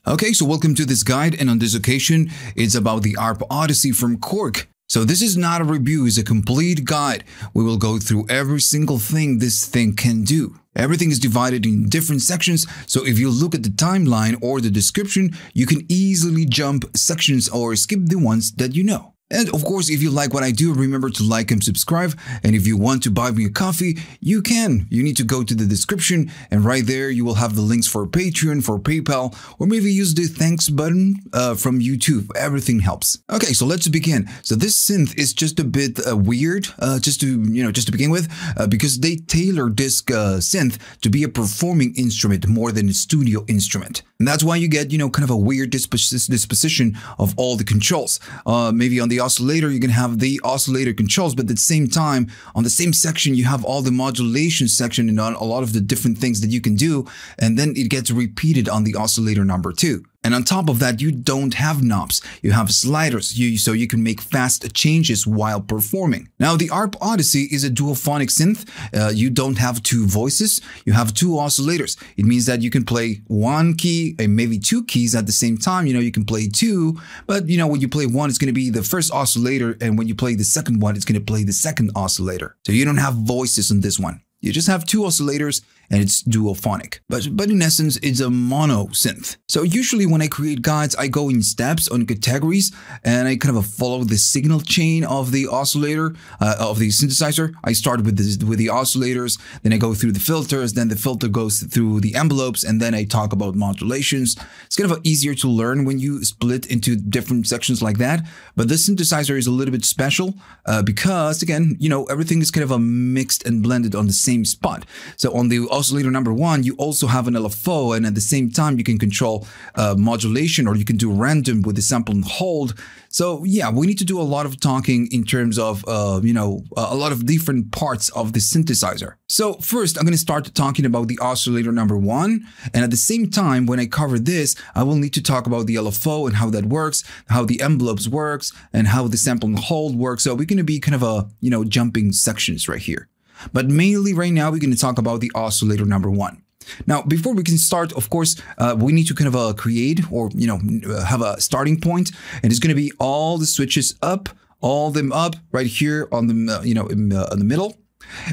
Okay, so welcome to this guide, and on this occasion, it's about the ARP Odyssey from KORG. So this is not a review, it's a complete guide. We will go through every single thing this thing can do. Everything is divided in different sections, so if you look at the timeline or the description, you can easily jump sections or skip the ones that you know. And of course, if you like what I do, remember to like and subscribe. And if you want to buy me a coffee, you can. You need to go to the description, and right there you will have the links for Patreon, for PayPal, or maybe use the thanks button from YouTube. Everything helps. Okay, so let's begin. So this synth is just a bit weird, just to begin with, because they tailored this synth to be a performing instrument more than a studio instrument. And that's why you get, kind of a weird disposition of all the controls. Maybe on the oscillator, you can have the oscillator controls, but at the same time, on the same section, you have all the modulation section and a lot of the different things that you can do. And then it gets repeated on the oscillator number 2. And on top of that, you don't have knobs. You have sliders, so you can make fast changes while performing. Now, the ARP Odyssey is a duophonic synth. You don't have 2 voices. You have 2 oscillators. It means that you can play 1 key and maybe 2 keys at the same time. You can play 2, but when you play 1, it's going to be the first oscillator, and when you play the second one, it's going to play the second oscillator. So you don't have voices on this one. You just have 2 oscillators, and it's duophonic. But in essence, it's a mono synth. So usually when I create guides, I go in steps on categories, and I kind of follow the signal chain of the oscillator, of the synthesizer. I start with the oscillators, then I go through the filters, then the filter goes through the envelopes, and then I talk about modulations. It's kind of easier to learn when you split into different sections like that. But this synthesizer is a little bit special because, again, everything is kind of mixed and blended on the same spot. So on the oscillator number 1, you also have an LFO, and at the same time you can control modulation, or you can do random with the sample and hold. So yeah, we need to do a lot of talking in terms of a lot of different parts of the synthesizer. So first, I'm going to start talking about the oscillator number 1, and at the same time, when I cover this, I will need to talk about the LFO and how that works, how the envelopes works, and how the sample and hold works. So we're going to be kind of jumping sections right here. But mainly right now, we're going to talk about the oscillator number 1. Now, before we can start, of course, we need to kind of create or, have a starting point. And it's going to be all the switches up, all them up right here on the, in the middle.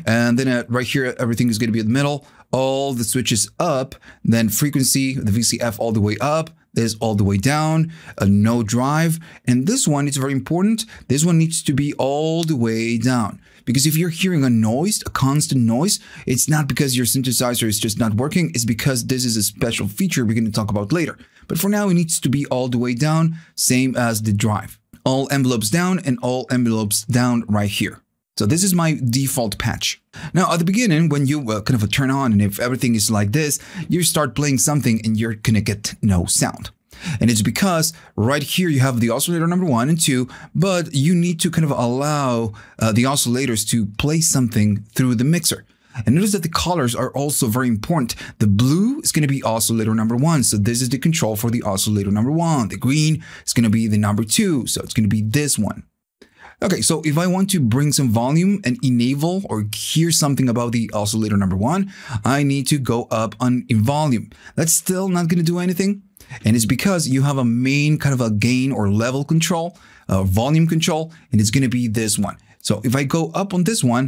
And then right here, everything is going to be in the middle. All the switches up, then frequency, the VCF all the way up. This all the way down, no drive. And this one is very important. This one needs to be all the way down. Because if you're hearing a noise, a constant noise, it's not because your synthesizer is just not working. It's because this is a special feature we're going to talk about later. But for now, it needs to be all the way down, same as the drive. All envelopes down and all envelopes down right here. So this is my default patch. Now, at the beginning, when you kind of turn on, and if everything is like this, you start playing something and you're going to get no sound. And it's because right here you have the oscillator number 1 and 2, but you need to kind of allow the oscillators to play something through the mixer. And notice that the colors are also very important. The blue is going to be oscillator number 1. So this is the control for the oscillator number 1. The green is going to be the number 2. So it's going to be this one. Okay, so if I want to bring some volume and enable or hear something about the oscillator number 1, I need to go up in volume. That's still not going to do anything. And it's because you have a main kind of a gain or level control, volume control, and it's going to be this one. So if I go up on this one,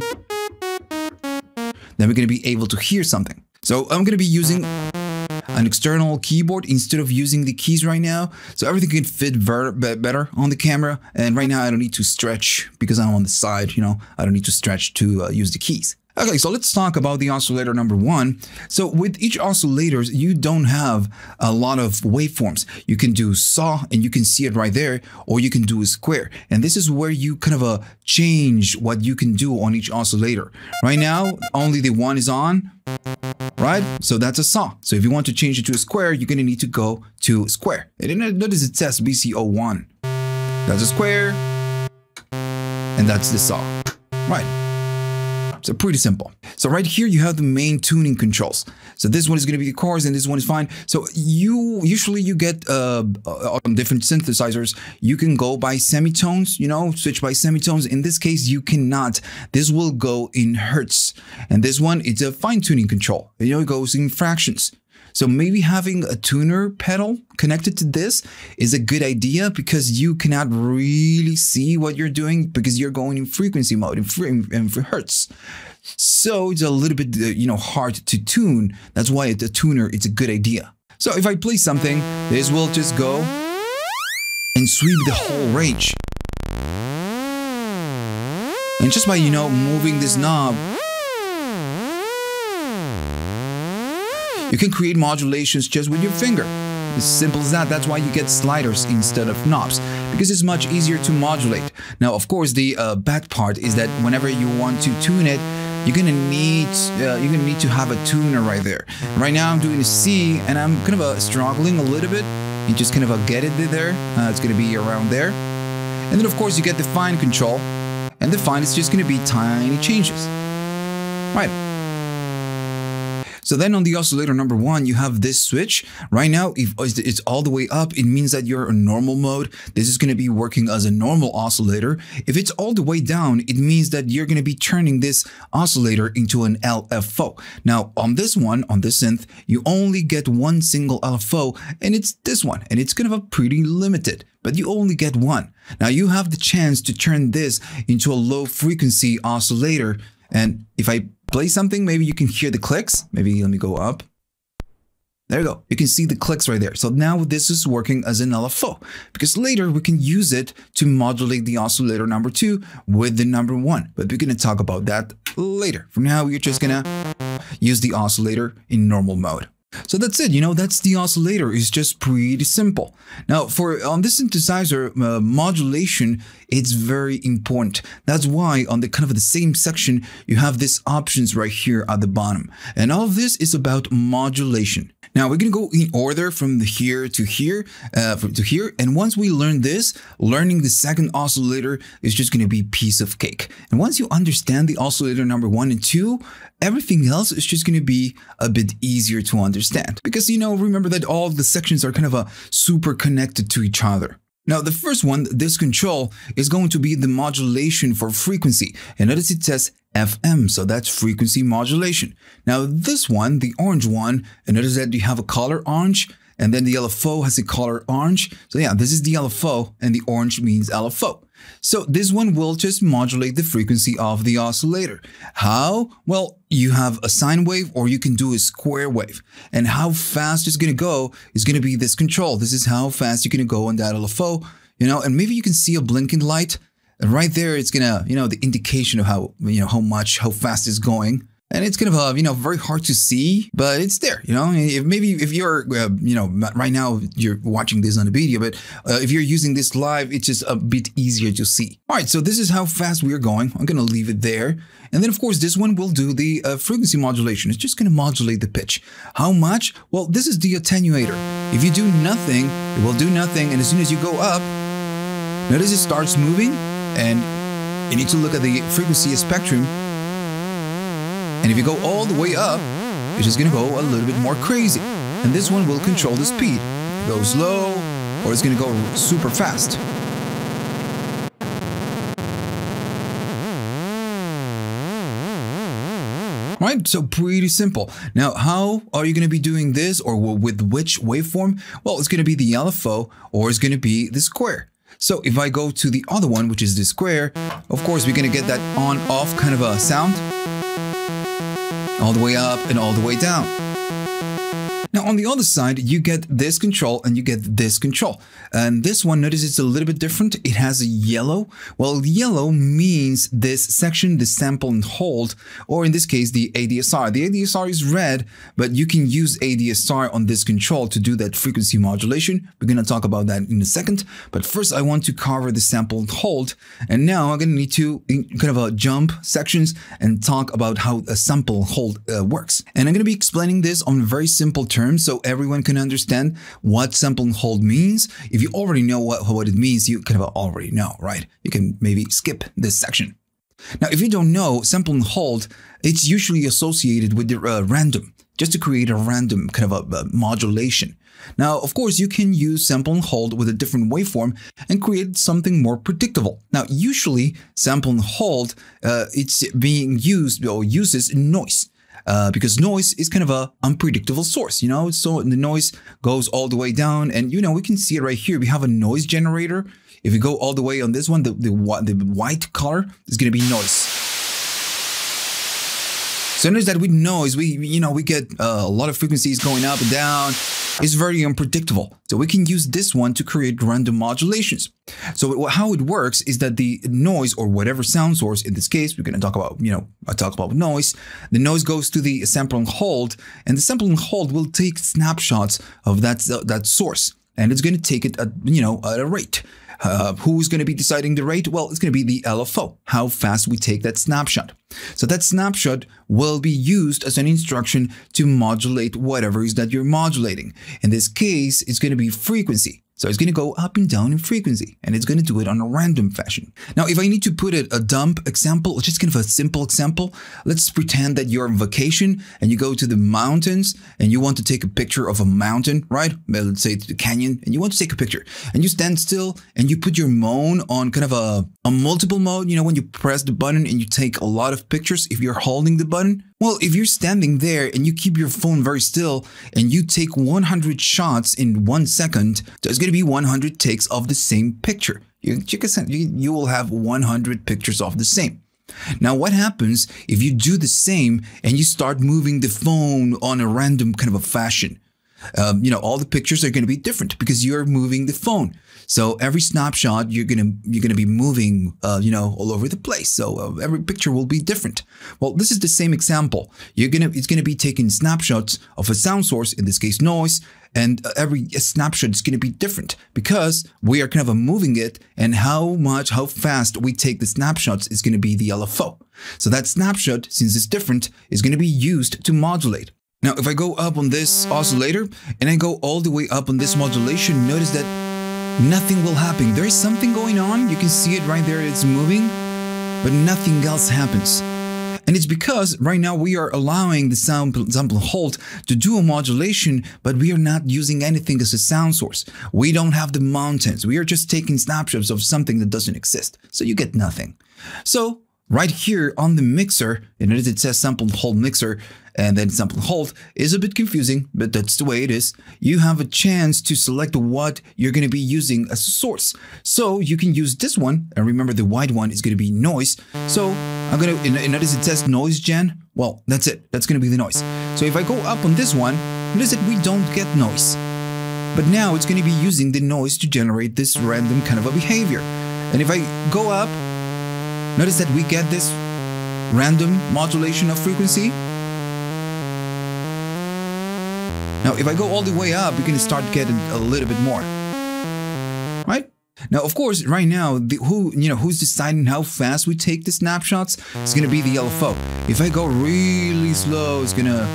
then we're going to be able to hear something. So I'm going to be using an external keyboard instead of using the keys right now. So everything can fit better on the camera. And right now I don't need to stretch because I'm on the side, I don't need to stretch to use the keys. Okay, so let's talk about the oscillator number 1. So with each oscillator, you don't have a lot of waveforms. You can do saw, and you can see it right there, or you can do a square. And this is where you kind of change what you can do on each oscillator. Right now, only the 1 is on, right? So that's a saw. So if you want to change it to a square, you're going to need to go to square. And notice it says VCO 1. That's a square, and that's the saw, right? So pretty simple. So right here, you have the main tuning controls. So this one is going to be the chords, and this one is fine. So usually you get on different synthesizers, you can go by semitones, switch by semitones. In this case, you cannot. This will go in hertz. And this one, it's a fine tuning control. It goes in fractions. So maybe having a tuner pedal connected to this is a good idea because you cannot really see what you're doing because you're going in frequency mode, in hertz. So it's a little bit, hard to tune. That's why the tuner, it's a good idea. So if I play something, this will just go and sweep the whole range. And just by, moving this knob, you can create modulations just with your finger. As simple as that. That's why you get sliders instead of knobs, because it's much easier to modulate. Now, of course, the bad part is that whenever you want to tune it, you're gonna need to have a tuner right there. Right now, I'm doing a C, and I'm kind of struggling a little bit. You just kind of get it there. It's gonna be around there, and then of course you get the fine control, and the fine is just gonna be tiny changes, right? So then on the oscillator number 1, you have this switch. Right now, if it's all the way up, it means that you're in normal mode. This is going to be working as a normal oscillator. If it's all the way down, it means that you're going to be turning this oscillator into an LFO. Now, on this one, on this synth, you only get one single LFO, and it's this one, and it's kind of a pretty limited, but you only get one. Now, you have the chance to turn this into a low frequency oscillator, and if I play something, maybe you can hear the clicks. Maybe let me go up. There you go. You can see the clicks right there. So now this is working as an LFO because later we can use it to modulate the oscillator number 2 with the number 1. But we're going to talk about that later. For now, we're just going to use the oscillator in normal mode. So that's it, that's the oscillator. It's just pretty simple. Now, on this synthesizer, modulation, it's very important. That's why on the kind of the same section, you have these options right here at the bottom. And all of this is about modulation. Now, we're going to go in order from here to here, And once we learn this, learning the second oscillator is just going to be piece of cake. And once you understand the oscillator number 1 and 2, everything else is just going to be a bit easier to understand. Because, remember that all the sections are kind of super connected to each other. Now, the first one, this control, is going to be the modulation for frequency. And notice it says FM, so that's frequency modulation. Now, this one, the orange one, and notice that you have a color orange, and then the LFO has a color orange. So yeah, this is the LFO, and the orange means LFO. So this one will just modulate the frequency of the oscillator. How? Well, you have a sine wave or you can do a square wave. And how fast it's going to go is going to be this control. This is how fast you're going to go on that LFO, and maybe you can see a blinking light. And right there, it's going to, the indication of how fast it's going. And it's kind of, very hard to see, but it's there, if you're, right now you're watching this on a video, but if you're using this live, it's just a bit easier to see. All right, so this is how fast we are going. I'm going to leave it there. And then, of course, this one will do the frequency modulation. It's just going to modulate the pitch. How much? Well, this is the attenuator. If you do nothing, it will do nothing. And as soon as you go up, notice it starts moving, and you need to look at the frequency spectrum. And if you go all the way up, it's just going to go a little bit more crazy. And this one will control the speed. Go slow, or it's going to go super fast. Right, so pretty simple. Now, how are you going to be doing this, or with which waveform? Well, it's going to be the LFO, or it's going to be the square. So if I go to the other one, which is the square, of course, we're going to get that on-off kind of a sound. All the way up and all the way down. Now, on the other side, you get this control and you get this control. And this one, notice it's a little bit different. It has a yellow. Well, yellow means this section, the sample and hold, or in this case, the ADSR. The ADSR is red, but you can use ADSR on this control to do that frequency modulation. We're going to talk about that in a second. But first, I want to cover the sample and hold. And now I'm going to need to kind of jump sections and talk about how a sample and hold works. And I'm going to be explaining this on very simple terms so everyone can understand what sample and hold means. If you already know what it means, you kind of already know, right? You can maybe skip this section. Now, if you don't know, sample and hold, it's usually associated with the random, just to create a random kind of a modulation. Now, of course, you can use sample and hold with a different waveform and create something more predictable. Now, usually, sample and hold, it's being used or uses noise. because noise is kind of a unpredictable source, you know. So the noise goes all the way down, and you know, we can see it right here. We have a noise generator. If we go all the way on this one, the white color is going to be noise. So notice that with noise, we get a lot of frequencies going up and down. It's very unpredictable. So we can use this one to create random modulations. So how it works is that the noise, or whatever sound source, in this case, we're going to talk about, I talk about noise. The noise goes to the sample and hold, and the sample and hold will take snapshots of that source, and it's going to take it at a rate. Who's going to be deciding the rate? Well, it's going to be the LFO, how fast we take that snapshot. So that snapshot will be used as an instruction to modulate whatever is that you're modulating. In this case, it's going to be frequency. So it's going to go up and down in frequency, and it's going to do it on a random fashion. Now, if I need to put a dump example, or just kind of a simple example, let's pretend that you're on vacation and you go to the mountains and you want to take a picture of a mountain, right? Let's say it's the canyon, and you want to take a picture, and you stand still and you put your phone on kind of a multiple mode, when you press the button and you take a lot of pictures if you're holding the button. Well, if you're standing there and you keep your phone very still and you take 100 shots in 1 second, there's going to be 100 takes of the same picture. You will have 100 pictures of the same. Now, what happens if you do the same and you start moving the phone on a random kind of a fashion? All the pictures are going to be different because you're moving the phone. So every snapshot, you're gonna be moving, all over the place. So every picture will be different. Well, this is the same example. It's gonna be taking snapshots of a sound source, in this case noise, and every snapshot is gonna be different because we are kind of moving it, and how fast we take the snapshots is gonna be the LFO. So that snapshot, since it's different, is gonna be used to modulate. Now, if I go up on this oscillator and I go all the way up on this modulation, notice that nothing will happen. There is something going on. You can see it right there. It's moving, but nothing else happens. And it's because right now we are allowing the sample hold to do a modulation, but we are not using anything as a sound source. We don't have the mountains. We are just taking snapshots of something that doesn't exist. So you get nothing. So right here on the mixer, and it says sample and hold mixer, and then sample and hold is a bit confusing, but that's the way it is. You have a chance to select what you're going to be using as a source. So you can use this one, and remember the white one is going to be noise. So I'm going to, notice it says noise gen. Well, that's it. That's going to be the noise. So if I go up on this one, notice that we don't get noise. But now it's going to be using the noise to generate this random kind of a behavior. And if I go up, notice that we get this random modulation of frequency. Now, if I go all the way up, you're going to start getting a little bit more, right? Now, of course, right now, who's deciding how fast we take the snapshots? It's going to be the LFO. If I go really slow, it's going to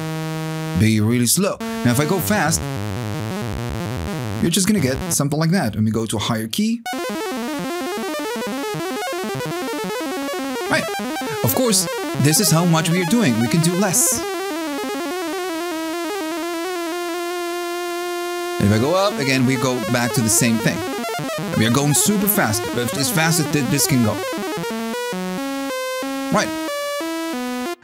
be really slow. Now, if I go fast, you're just going to get something like that. Let me go to a higher key. Right. Of course, this is how much we are doing. We can do less. And if I go up, again, we go back to the same thing. We are going super fast, but as fast as this can go. Right.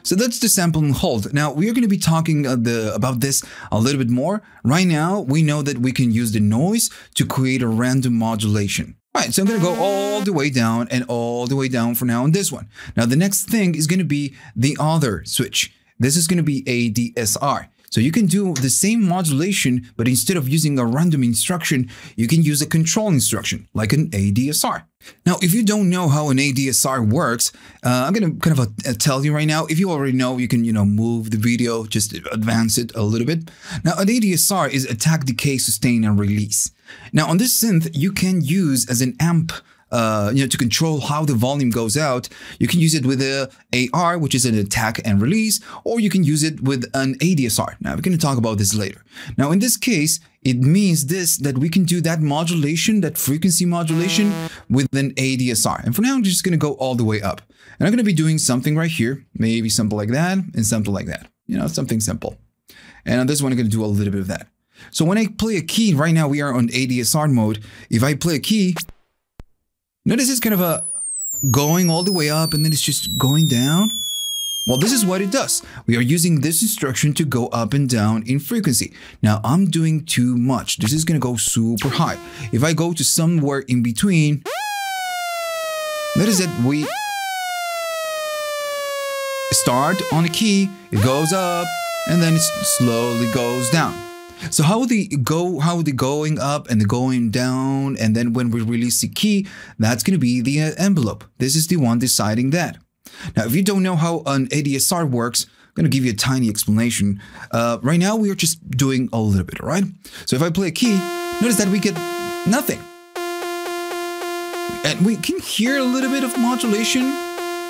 So that's the sample and hold. Now, we are going to be talking about this a little bit more. Right now, we know that we can use the noise to create a random modulation. Right, so I'm going to go all the way down and all the way down for now on this one. Now, the next thing is going to be the other switch. This is going to be ADSR. So you can do the same modulation, but instead of using a random instruction, you can use a control instruction, like an ADSR. Now, if you don't know how an ADSR works, I'm going to kind of tell you right now. If you already know, you can, move the video, just advance it a little bit. Now, an ADSR is attack, decay, sustain, and release. Now, on this synth, you can use as an amp, to control how the volume goes out. You can use it with a AR, which is an attack and release, or you can use it with an ADSR. Now, we're going to talk about this later. Now, in this case, it means that we can do that modulation, that frequency modulation with an ADSR. And for now, I'm just going to go all the way up. And I'm going to be doing something right here, maybe something like that and something like that. Something simple. And on this one, I'm going to do a little bit of that. So when I play a key, right now we are on ADSR mode. If I play a key, notice it's kind of going all the way up and then it's just going down. Well, this is what it does. We are using this instruction to go up and down in frequency. Now, I'm doing too much. This is going to go super high. If I go to somewhere in between, notice that we start on a key, it goes up, and then it slowly goes down. So how the going up and the going down, and then when we release the key, that's going to be the envelope. This is the one deciding that. Now, if you don't know how an ADSR works, I'm going to give you a tiny explanation. Right now, we are just doing a little bit, all right? So if I play a key, notice that we get nothing. And we can hear a little bit of modulation,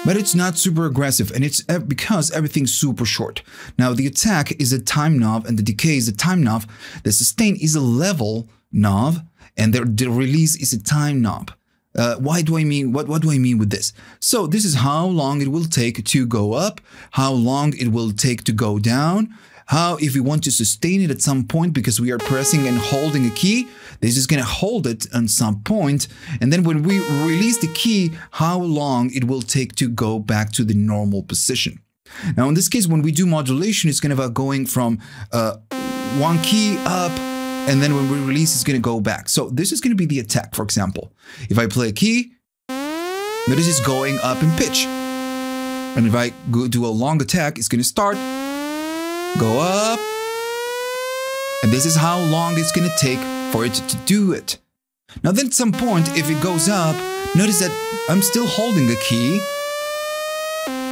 but it's not super aggressive, and it's because everything's super short. Now, the attack is a time knob, and the decay is a time knob. The sustain is a level knob, and the release is a time knob. What do I mean with this? So this is how long it will take to go up, how long it will take to go down, how if we want to sustain it at some point because we are pressing and holding a key, this is going to hold it at some point, and then when we release the key, how long it will take to go back to the normal position. Now in this case, when we do modulation, it's kind of going from one key up, and then when we release, it's going to go back. So this is going to be the attack, for example. If I play a key, notice it's going up in pitch. And if I do a long attack, it's going to start, go up, and this is how long it's going to take for it to do it. Now then at some point, if it goes up, notice that I'm still holding the key,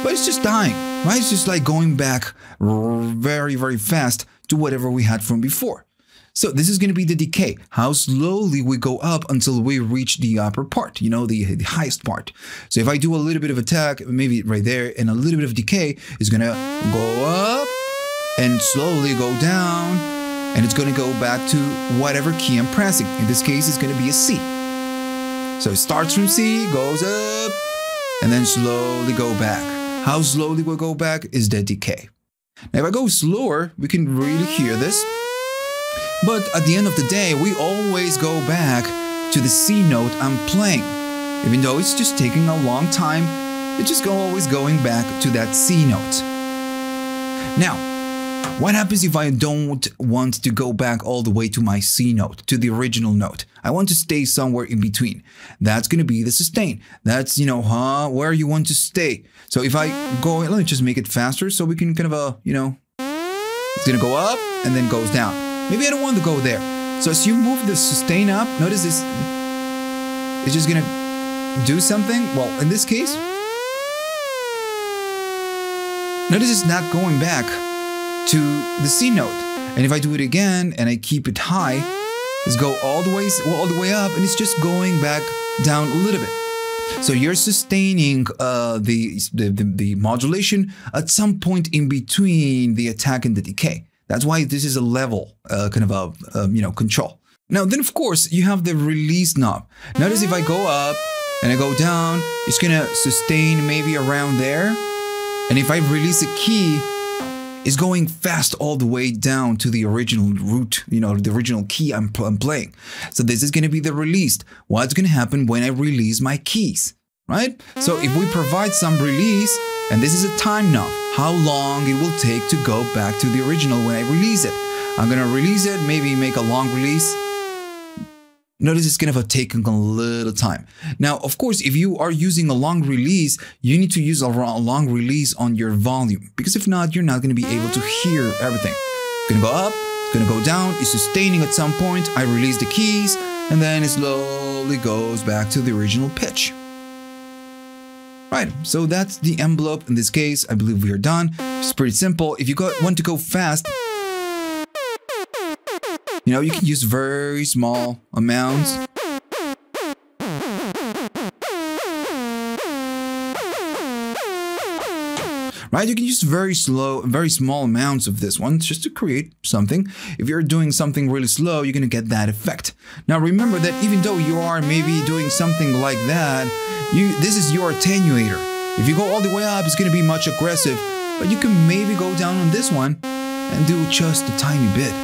but it's just dying, right? It's just like going back very, very fast to whatever we had from before. So this is going to be the decay, how slowly we go up until we reach the upper part, you know, the highest part. So if I do a little bit of attack, maybe right there, and a little bit of decay, is going to go up and slowly go down, and it's going to go back to whatever key I'm pressing. In this case, it's going to be a C. So it starts from C, goes up, and then slowly go back. How slowly we'll go back is the decay. Now if I go slower, we can really hear this. But at the end of the day, we always go back to the C note I'm playing. Even though it's just taking a long time, it's just always going back to that C note. Now, what happens if I don't want to go back all the way to my C note, to the original note? I want to stay somewhere in between. That's going to be the sustain. That's, you know, where you want to stay. So if I go, let me just make it faster so we can kind of, you know, it's going to go up and then goes down. Maybe I don't want to go there. So as you move the sustain up, notice this, it's just going to do something. Well, in this case, notice it's not going back to the C note. And if I do it again and I keep it high, it's go all the way up, and it's just going back down a little bit. So you're sustaining the modulation at some point in between the attack and the decay. That's why this is a level kind of a you know, control. Now then, of course, you have the release knob. Notice if I go up and I go down, it's gonna sustain maybe around there. And if I release a key, it's going fast all the way down to the original root, you know, the original key I'm playing. So this is gonna be the released. What's gonna happen when I release my keys, right? So if we provide some release, and this is a time knob, how long it will take to go back to the original when I release it. I'm going to release it, maybe make a long release. Notice it's going to take a little time. Now, of course, if you are using a long release, you need to use a long release on your volume, because if not, you're not going to be able to hear everything. It's going to go up, it's going to go down, it's sustaining at some point. I release the keys, and then it slowly goes back to the original pitch. Right, so that's the envelope. In this case, I believe we are done. It's pretty simple. If you want to go fast, you know, you can use very small amounts. Right, you can use very small amounts of this one just to create something. If you're doing something really slow, you're going to get that effect. Now remember that even though you are maybe doing something like that, this is your attenuator. If you go all the way up, it's going to be much aggressive, but you can maybe go down on this one and do just a tiny bit.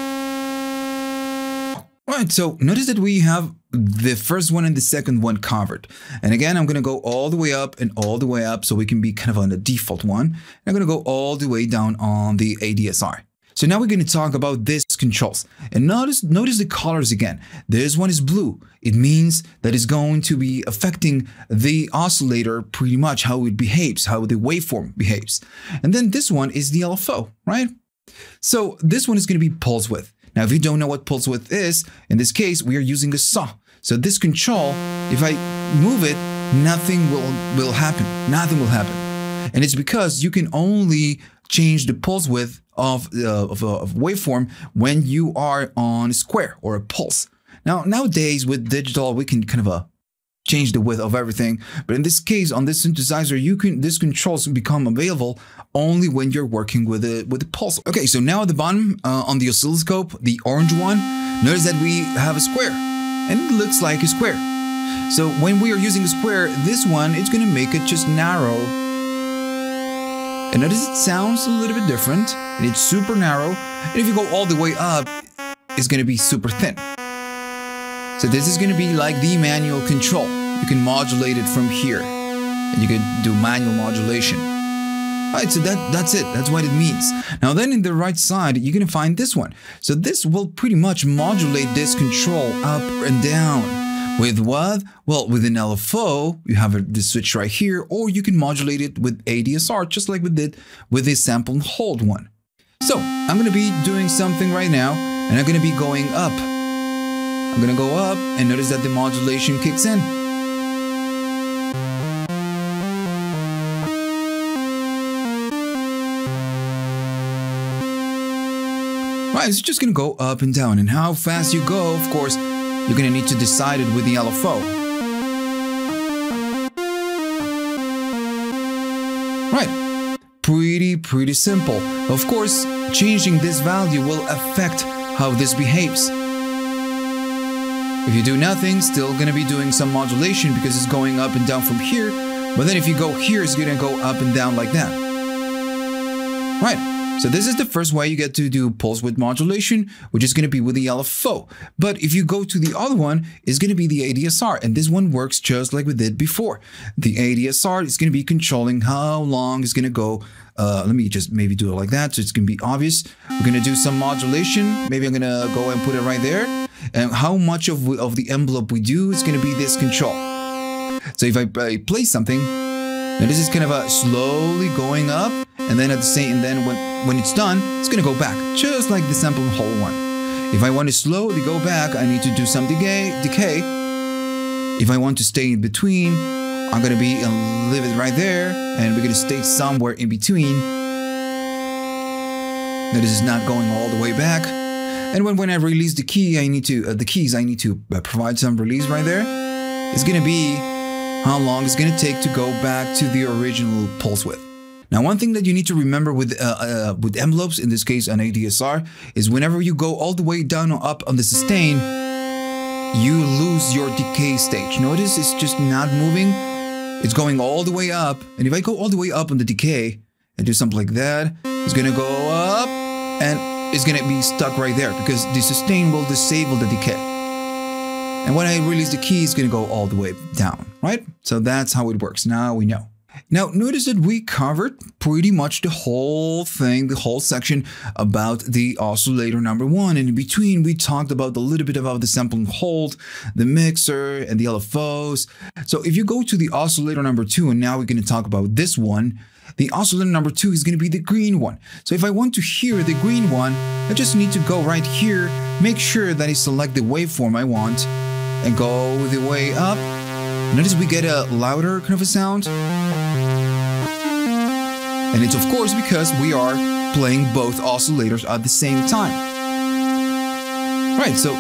Right, so notice that we have the first one and the second one covered. And again, I'm going to go all the way up and all the way up so we can be kind of on the default one. And I'm going to go all the way down on the ADSR. So now we're going to talk about these controls. And notice the colors again. This one is blue. It means that it's going to be affecting the oscillator pretty much how it behaves, how the waveform behaves. And then this one is the LFO, right? So this one is going to be pulse width. Now, if you don't know what pulse width is, in this case, we are using a saw. So this control, if I move it, nothing will happen. Nothing will happen. And it's because you can only change the pulse width of waveform when you are on a square or a pulse. Now, nowadays with digital, we can kind of change the width of everything. But in this case, on this synthesizer, this controls become available only when you're working with a pulse. Okay, so now at the bottom on the oscilloscope, the orange one, notice that we have a square and it looks like a square. So when we are using a square, this one, it's going to make it just narrow. And notice it sounds a little bit different and it's super narrow. And if you go all the way up, it's going to be super thin. So this is going to be like the manual control. You can modulate it from here and you can do manual modulation. All right, so that's it. That's what it means. Now then in the right side, you're going to find this one. So this will pretty much modulate this control up and down. With what? Well, with an LFO, you have the switch right here, or you can modulate it with ADSR, just like we did with the sample and hold one. So I'm going to be doing something right now, and I'm going to be going up. I'm going to go up, and notice that the modulation kicks in. Right, it's just going to go up and down, and how fast you go, of course, you're going to need to decide it with the LFO. Right, pretty simple. Of course, changing this value will affect how this behaves. If you do nothing, still going to be doing some modulation because it's going up and down from here. But then if you go here, it's going to go up and down like that. Right. So this is the first way you get to do pulse width modulation, which is going to be with the LFO. But if you go to the other one, it's going to be the ADSR. And this one works just like we did before. The ADSR is going to be controlling how long it's going to go. Let me just maybe do it like that so it's going to be obvious. We're going to do some modulation. Maybe I'm going to go and put it right there. And how much of the envelope we do is going to be this control. So if I play something, now this is kind of slowly going up. And then when it's done, it's going to go back, just like the sample and hold one. If I want to slowly go back, I need to do some decay. If I want to stay in between, I'm going to leave it right there, and we're going to stay somewhere in between. Now this is not going all the way back. And when I release the key, I need to provide some release right there. It's going to be how long it's going to take to go back to the original pulse width. Now, one thing that you need to remember with envelopes, in this case an ADSR, is whenever you go all the way down or up on the sustain, you lose your decay stage. Notice it's just not moving. It's going all the way up. And if I go all the way up on the decay and do something like that, it's going to go up and it's going to be stuck right there because the sustain will disable the decay. And when I release the key, it's going to go all the way down, right? So that's how it works. Now we know. Now, notice that we covered pretty much the whole thing, the whole section about the oscillator number one. And in between, we talked about a little bit about the sample and hold, the mixer, and the LFOs. So if you go to the oscillator number two, and now we're going to talk about this one, the oscillator number two is going to be the green one. So if I want to hear the green one, I just need to go right here, make sure that I select the waveform I want, and go the way up. Notice we get a louder kind of a sound. And it's of course because we are playing both oscillators at the same time. Right, so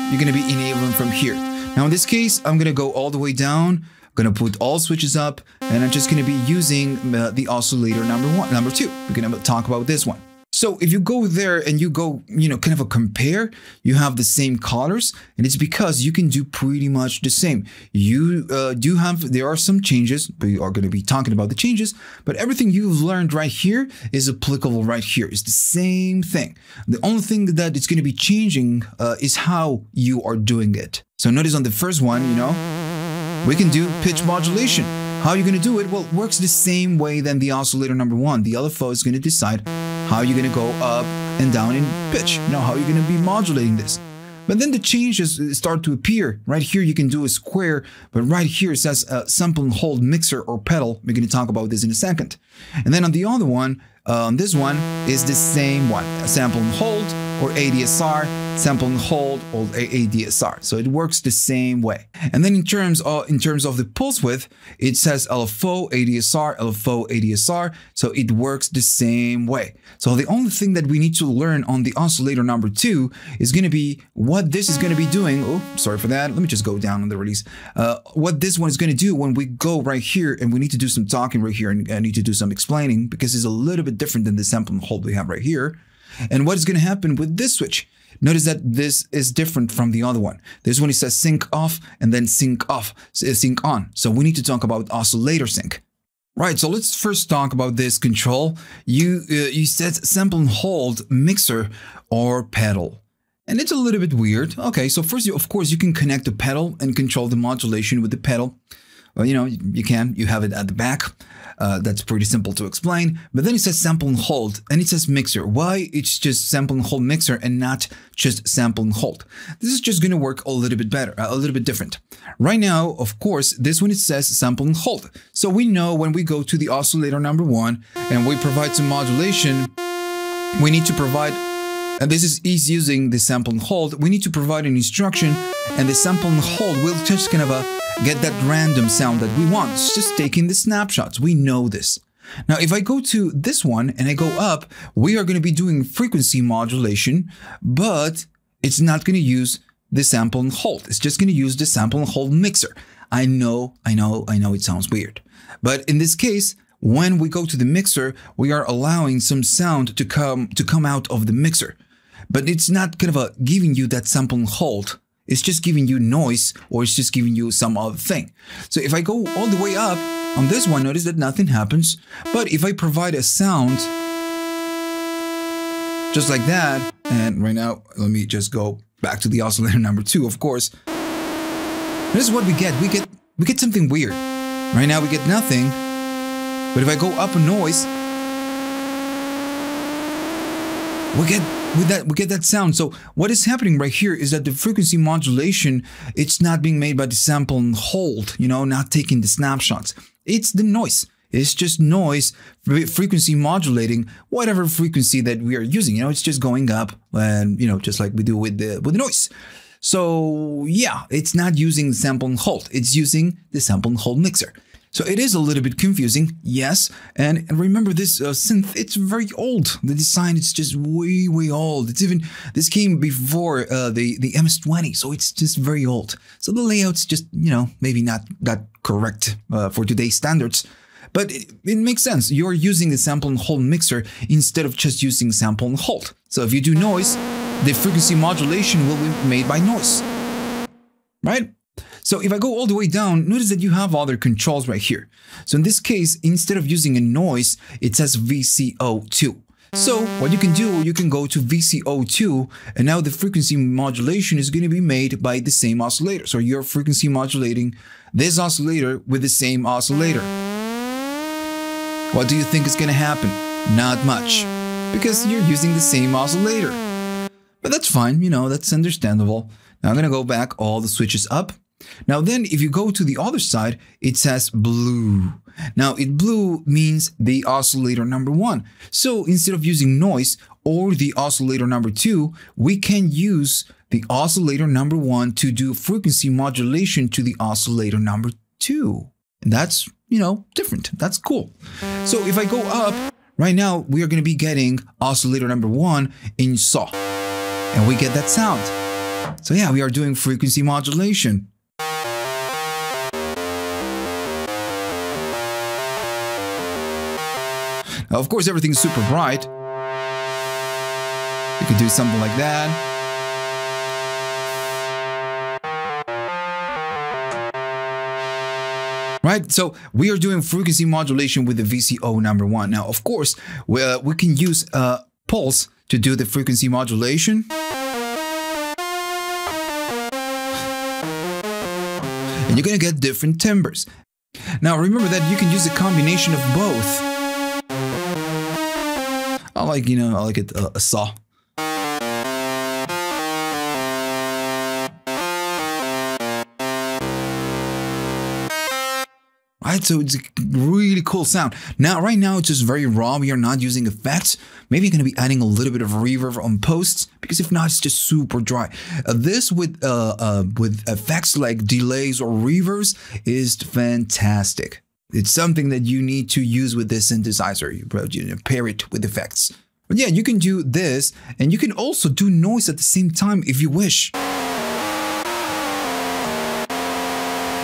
you're going to be enabling from here. Now in this case, I'm going to go all the way down. I'm going to put all switches up, and I'm just going to be using the oscillator number two. We're going to talk about this one. So if you go there and you go, kind of a compare, you have the same colors, and it's because you can do pretty much the same. You there are some changes, we are going to be talking about the changes, but everything you've learned right here is applicable right here. It's the same thing. The only thing that it's going to be changing is how you are doing it. So notice on the first one, we can do pitch modulation. How are you going to do it? Well, it works the same way than the oscillator number one. The LFO is going to decide how you're going to go up and down in pitch. How you're going to be modulating this. But then the changes start to appear. Right here, you can do a square, but right here it says sample and hold mixer or pedal. We're going to talk about this in a second. And then on the other one, this one is the same one, sample and hold or ADSR, sample and hold or ADSR. So it works the same way. And then in terms of the pulse width, it says LFO, ADSR, LFO, ADSR. So it works the same way. So the only thing that we need to learn on the oscillator number 2 is going to be what this is going to be doing. Oh, sorry for that. Let me just go down on the release. What this one is going to do when we go right here, and we need to do some talking right here, and I need to do some explaining because it's a little bit different than the sample and hold we have right here. And what is going to happen with this switch? Notice that this is different from the other one. This one, it says sync off and then sync off, sync on. So we need to talk about oscillator sync. Right, so let's first talk about this control. You said sample and hold mixer or pedal. And it's a little bit weird. Okay, so first, of course, you can connect the pedal and control the modulation with the pedal. Well, you can. You have it at the back. That's pretty simple to explain. But then it says sample and hold, and it says mixer. Why it's just sample and hold mixer and not just sample and hold? This is just going to work a little bit better, a little bit different. Right now, of course, this one it says sample and hold. So we know when we go to the oscillator number 1 and we provide some modulation, we need to provide. And this is using the sample and hold. We need to provide an instruction, and the sample and hold will just kind of get that random sound that we want. It's just taking the snapshots. We know this. Now, if I go to this one and I go up, we are going to be doing frequency modulation, but it's not going to use the sample and hold. It's just going to use the sample and hold mixer. I know it sounds weird. But in this case, when we go to the mixer, we are allowing some sound to come out of the mixer. But it's not kind of giving you that sample and hold. It's just giving you noise, or it's just giving you some other thing. So if I go all the way up on this one, notice that nothing happens. But if I provide a sound just like that, and right now, let me just go back to the oscillator number 2, of course. This is what we get. We get something weird. Right now we get nothing. But if I go up a noise, we get that sound. So what is happening right here is that the frequency modulation, it's not being made by the sample and hold, not taking the snapshots. It's the noise. It's just noise, frequency modulating whatever frequency that we are using. It's just going up, and just like we do with the noise. So yeah, it's not using the sample and hold. It's using the sample and hold mixer. So it is a little bit confusing, yes. And remember, this synth, it's very old. The design is just way old. This came before the MS-20, so it's just very old. So the layout's just, maybe not that correct for today's standards. But it makes sense. You're using the sample and hold mixer instead of just using sample and hold. So if you do noise, the frequency modulation will be made by noise, right? So if I go all the way down, notice that you have other controls right here. So in this case, instead of using a noise, it says VCO2. So what you can do, you can go to VCO2, and now the frequency modulation is going to be made by the same oscillator. So you're frequency modulating this oscillator with the same oscillator. What do you think is going to happen? Not much, because you're using the same oscillator. But that's fine, that's understandable. Now I'm going to go back all the switches up. Now then, if you go to the other side, it says blue. Now, blue means the oscillator number 1. So instead of using noise or the oscillator number 2, we can use the oscillator number 1 to do frequency modulation to the oscillator number 2. And that's, different. That's cool. So if I go up, right now, we are going to be getting oscillator number 1 in SAW. And we get that sound. So yeah, we are doing frequency modulation. Now, of course, everything's super bright. could do something like that. Right, so we are doing frequency modulation with the VCO number 1. Now, of course, we can use pulse to do the frequency modulation. And you're gonna get different timbres. Now, remember that you can use a combination of both. I like it a saw. Right, so it's a really cool sound. Now, right now, it's just very raw. We are not using effects. Maybe you're going to be adding a little bit of reverb on posts, because if not, it's just super dry. This with effects like delays or reverbs is fantastic. It's something that you need to use with this synthesizer. You pair it with effects. But yeah, you can do this, and you can also do noise at the same time if you wish.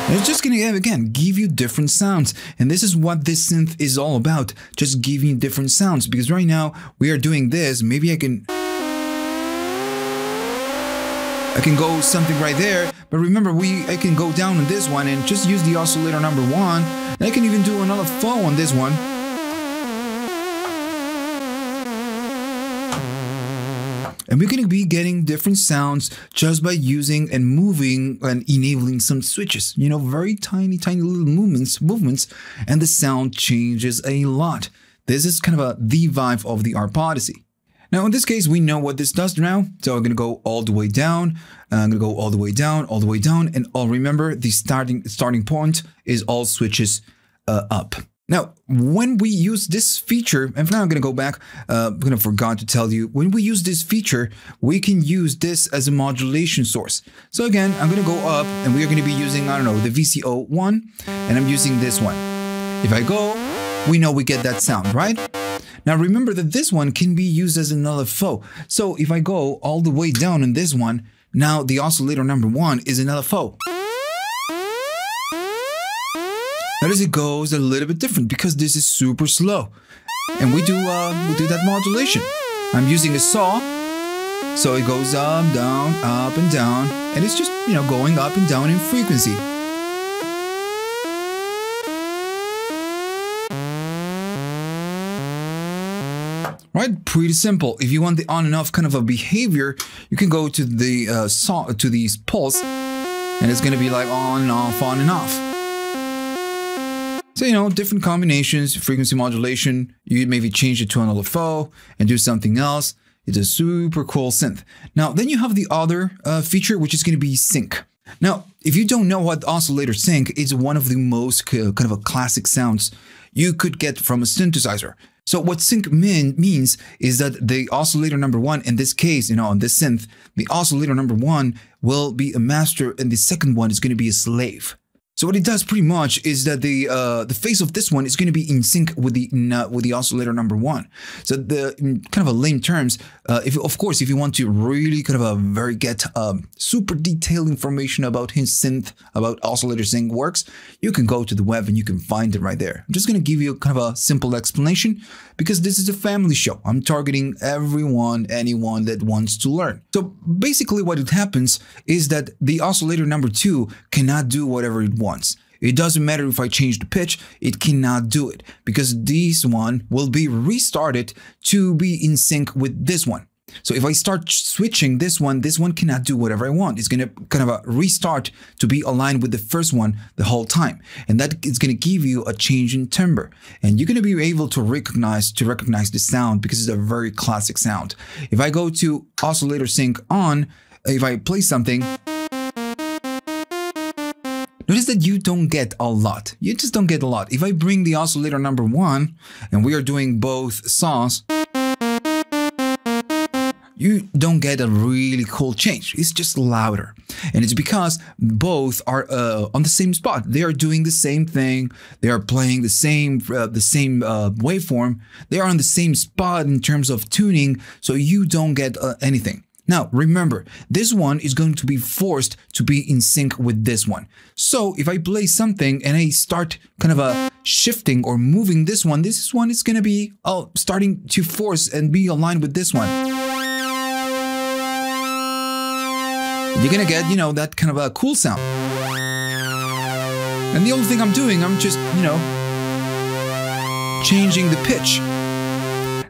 It's just gonna, again, give you different sounds. And this is what this synth is all about. Just giving you different sounds. Because right now, we are doing this. Maybe I can go something right there. But remember, I can go down on this one and just use the oscillator number 1. And I can even do another faux on this one. And we're going to be getting different sounds just by using and moving and enabling some switches. You know, very tiny little movements, and the sound changes a lot. This is kind of the vibe of the Arp Odyssey. Now, in this case, we know what this does now. So I'm going to go all the way down. I'm going to go all the way down, all the way down. And I'll remember the starting point is all switches up. Now, when we use this feature, and now I'm going to go back, I'm going to forgot to tell you, when we use this feature, we can use this as a modulation source. So again, I'm going to go up, and we are going to be using, I don't know, the VCO 1, and I'm using this one. If I go, we know we get that sound, right? Now remember that this one can be used as another faux. So if I go all the way down in this one, now the oscillator number 1 is another faux. Notice it goes a little bit different because this is super slow, and we do that modulation. I'm using a saw, so it goes up, down, and it's just, you know, going up and down in frequency. Right, pretty simple. If you want the on and off kind of a behavior, you can go to the saw, to these pulse, and it's going to be like on and off, on and off. So, you know, different combinations, frequency modulation, you maybe change it to another faux and do something else. It's a super cool synth. Now, then you have the other feature, which is going to be sync. Now, if you don't know what oscillator sync is, one of the most kind of a classic sounds you could get from a synthesizer. So what sync means is that the oscillator number 1, in this case, you know, on this synth, the oscillator number 1 will be a master and the second one is going to be a slave. So what it does pretty much is that the phase of this one is going to be in sync with the oscillator number 1. So in kind of a lame terms, if you want to really kind of get super detailed information about his synth, about oscillator sync works, you can go to the web and you can find it right there. I'm just going to give you kind of a simple explanation because this is a family show. I'm targeting anyone that wants to learn. So basically what it happens is that the oscillator number 2 cannot do whatever it wants. It doesn't matter if I change the pitch, it cannot do it because this one will be restarted to be in sync with this one. So if I start switching this one cannot do whatever I want. It's going to kind of restart to be aligned with the first one the whole time. And that is going to give you a change in timbre. And you're going to be able to recognize the sound because it's a very classic sound. If I go to oscillator sync on, if I play something, notice that you don't get a lot. You just don't get a lot. If I bring the oscillator number 1 and we are doing both saws, you don't get a really cool change. It's just louder. And it's because both are on the same spot. They are doing the same thing. They are playing the same waveform. They are on the same spot in terms of tuning, so you don't get anything. Now, remember, this one is going to be forced to be in sync with this one. So if I play something and I start kind of shifting or moving this one is going to be starting to force and be aligned with this one. you're gonna get, you know, that kind of a cool sound. And the only thing I'm doing, I'm just, you know, changing the pitch.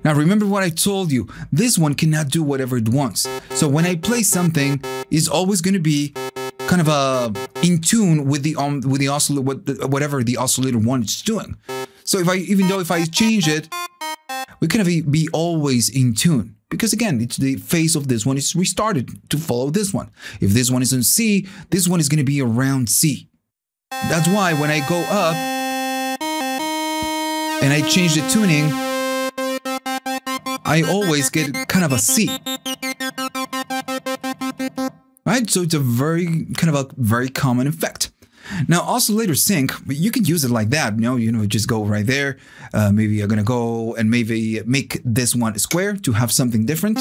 Now remember what I told you, this one cannot do whatever it wants. So when I play something, it's always going to be kind of in tune with the oscillator, whatever the oscillator wants doing. So even though if I change it, we kind of be always in tune. Because again, it's the phase of this one is restarted to follow this one. If this one is on C, this one is going to be around C. That's why when I go up and I change the tuning, I always get kind of a C. Right? So it's a very common effect. Now, oscillator sync, you can use it like that. You know, just go right there. Maybe you're gonna go and maybe make this one square to have something different.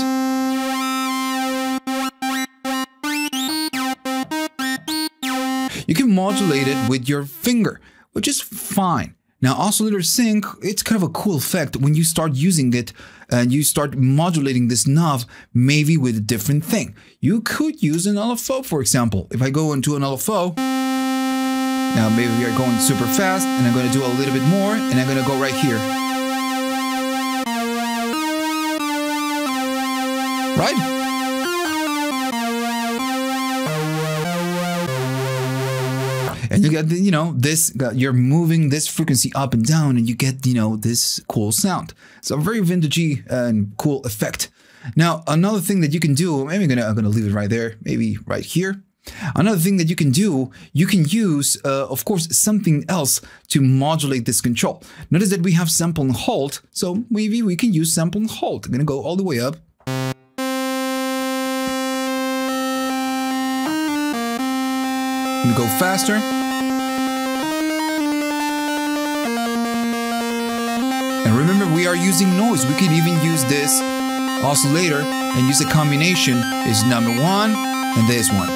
You can modulate it with your finger, which is fine. Now, oscillator sync, it's kind of a cool effect when you start using it and you start modulating this knob, maybe with a different thing. You could use an LFO, for example. If I go into an LFO, now maybe we are going super fast and I'm going to do a little bit more and I'm going to go right here. Right? And you get, you know, this, you're moving this frequency up and down and you get, you know, this cool sound. It's a very vintagey and cool effect. Now, another thing that you can do, maybe I'm gonna leave it right there, maybe right here. Another thing that you can do, you can use, of course, something else to modulate this control. Notice that we have sample and hold, so maybe we can use sample and hold. I'm gonna go all the way up. I'm gonna go faster. And remember, we are using noise. We can even use this oscillator and use a combination is number one and this one.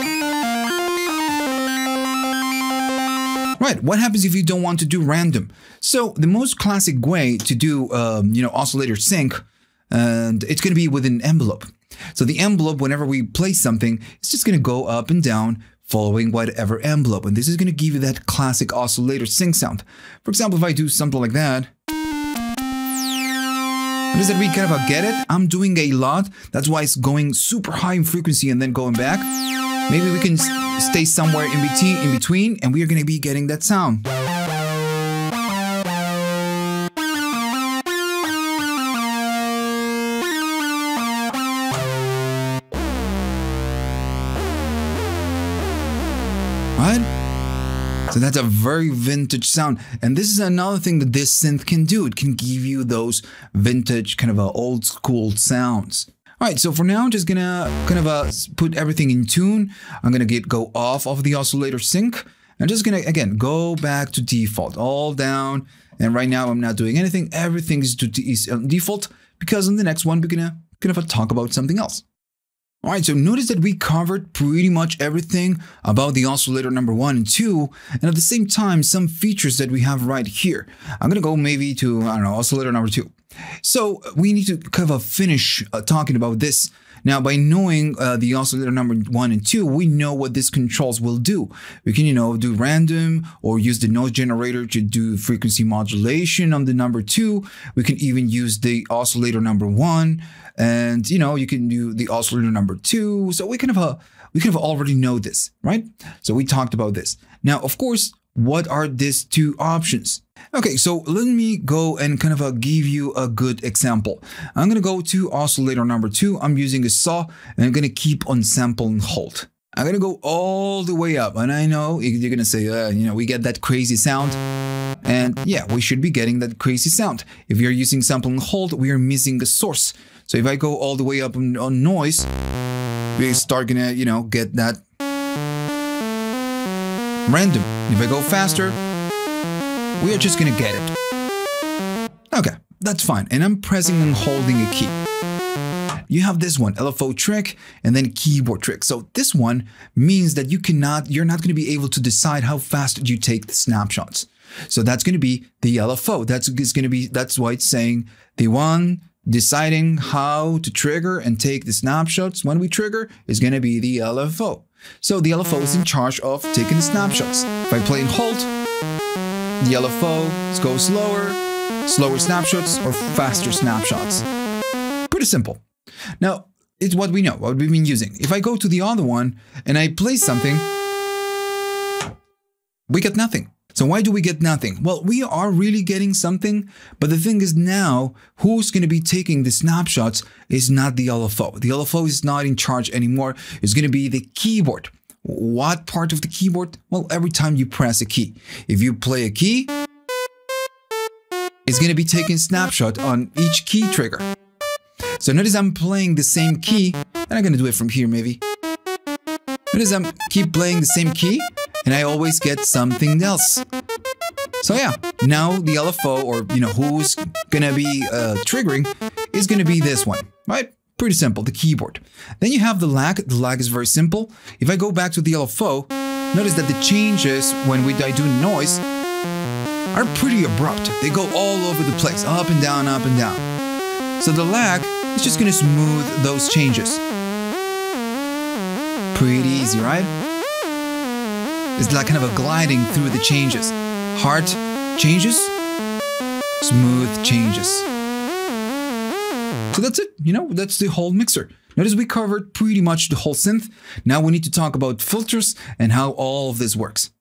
Right, what happens if you don't want to do random? So the most classic way to do, you know, oscillator sync, and it's going to be with an envelope. So the envelope, whenever we play something, it's just going to go up and down following whatever envelope. And this is going to give you that classic oscillator sync sound. For example, if I do something like that, notice that we kind of get it. I'm doing a lot. That's why it's going super high in frequency and then going back. Maybe we can stay somewhere in between, and we are going to be getting that sound. Right? So that's a very vintage sound. And this is another thing that this synth can do. It can give you those vintage kind of old school sounds. All right, so for now, I'm just gonna kind of put everything in tune. I'm gonna go off of the oscillator sync. I'm just gonna, again, go back to default, all down. And right now, I'm not doing anything. Everything is default because in the next one, we're gonna kind of talk about something else. All right, so notice that we covered pretty much everything about the oscillator number 1 and 2, and at the same time, some features that we have right here. I'm gonna go maybe to, I don't know, oscillator number 2. So we need to kind of finish talking about this. Now, by knowing the oscillator number 1 and 2, we know what these controls will do. We can, you know, do random or use the noise generator to do frequency modulation on the number 2. We can even use the oscillator number 1, and you know, you can do the oscillator number 2. So we kind of already know this, right? So we talked about this. Now, of course, what are these two options? Okay, so let me go and kind of give you a good example. I'm going to go to oscillator number 2. I'm using a saw, and I'm going to keep on sample and hold. I'm going to go all the way up, and I know you're going to say, you know, we get that crazy sound. And yeah, we should be getting that crazy sound. If you're using sample and hold, we are missing a source. So if I go all the way up on noise, we start going to, you know, get that random. If I go faster, we are just gonna get it. Okay, that's fine. And I'm pressing and holding a key. You have this one, LFO trick, and then keyboard trick. So this one means that you're not gonna be able to decide how fast you take the snapshots. So that's gonna be the LFO. That's why it's saying the one deciding how to trigger and take the snapshots when we trigger is gonna be the LFO. So the LFO is in charge of taking the snapshots. If I play and hold, the LFO goes slower snapshots or faster snapshots. Pretty simple. Now, it's what we know, what we've been using. If I go to the other one and I play something, we get nothing. So why do we get nothing? Well, we are really getting something, but the thing is now, who's going to be taking the snapshots is not the LFO. The LFO is not in charge anymore. It's going to be the keyboard. What part of the keyboard? Well, every time you press a key. If you play a key, it's going to be taking a snapshot on each key trigger. So notice I'm playing the same key, and I'm going to do it from here maybe. Notice I'm keep playing the same key, and I always get something else. So yeah, now the LFO, or who's gonna be triggering, is gonna be this one, right? Pretty simple, the keyboard. Then you have the lag. The lag is very simple. If I go back to the LFO, notice that the changes when I do noise are pretty abrupt. They go all over the place, up and down, up and down. So the lag is just gonna smooth those changes. Pretty easy, right? It's like kind of a gliding through the changes. Hard changes, smooth changes. So that's it, that's the whole mixer. Notice we covered pretty much the whole synth. Now we need to talk about filters and how all of this works.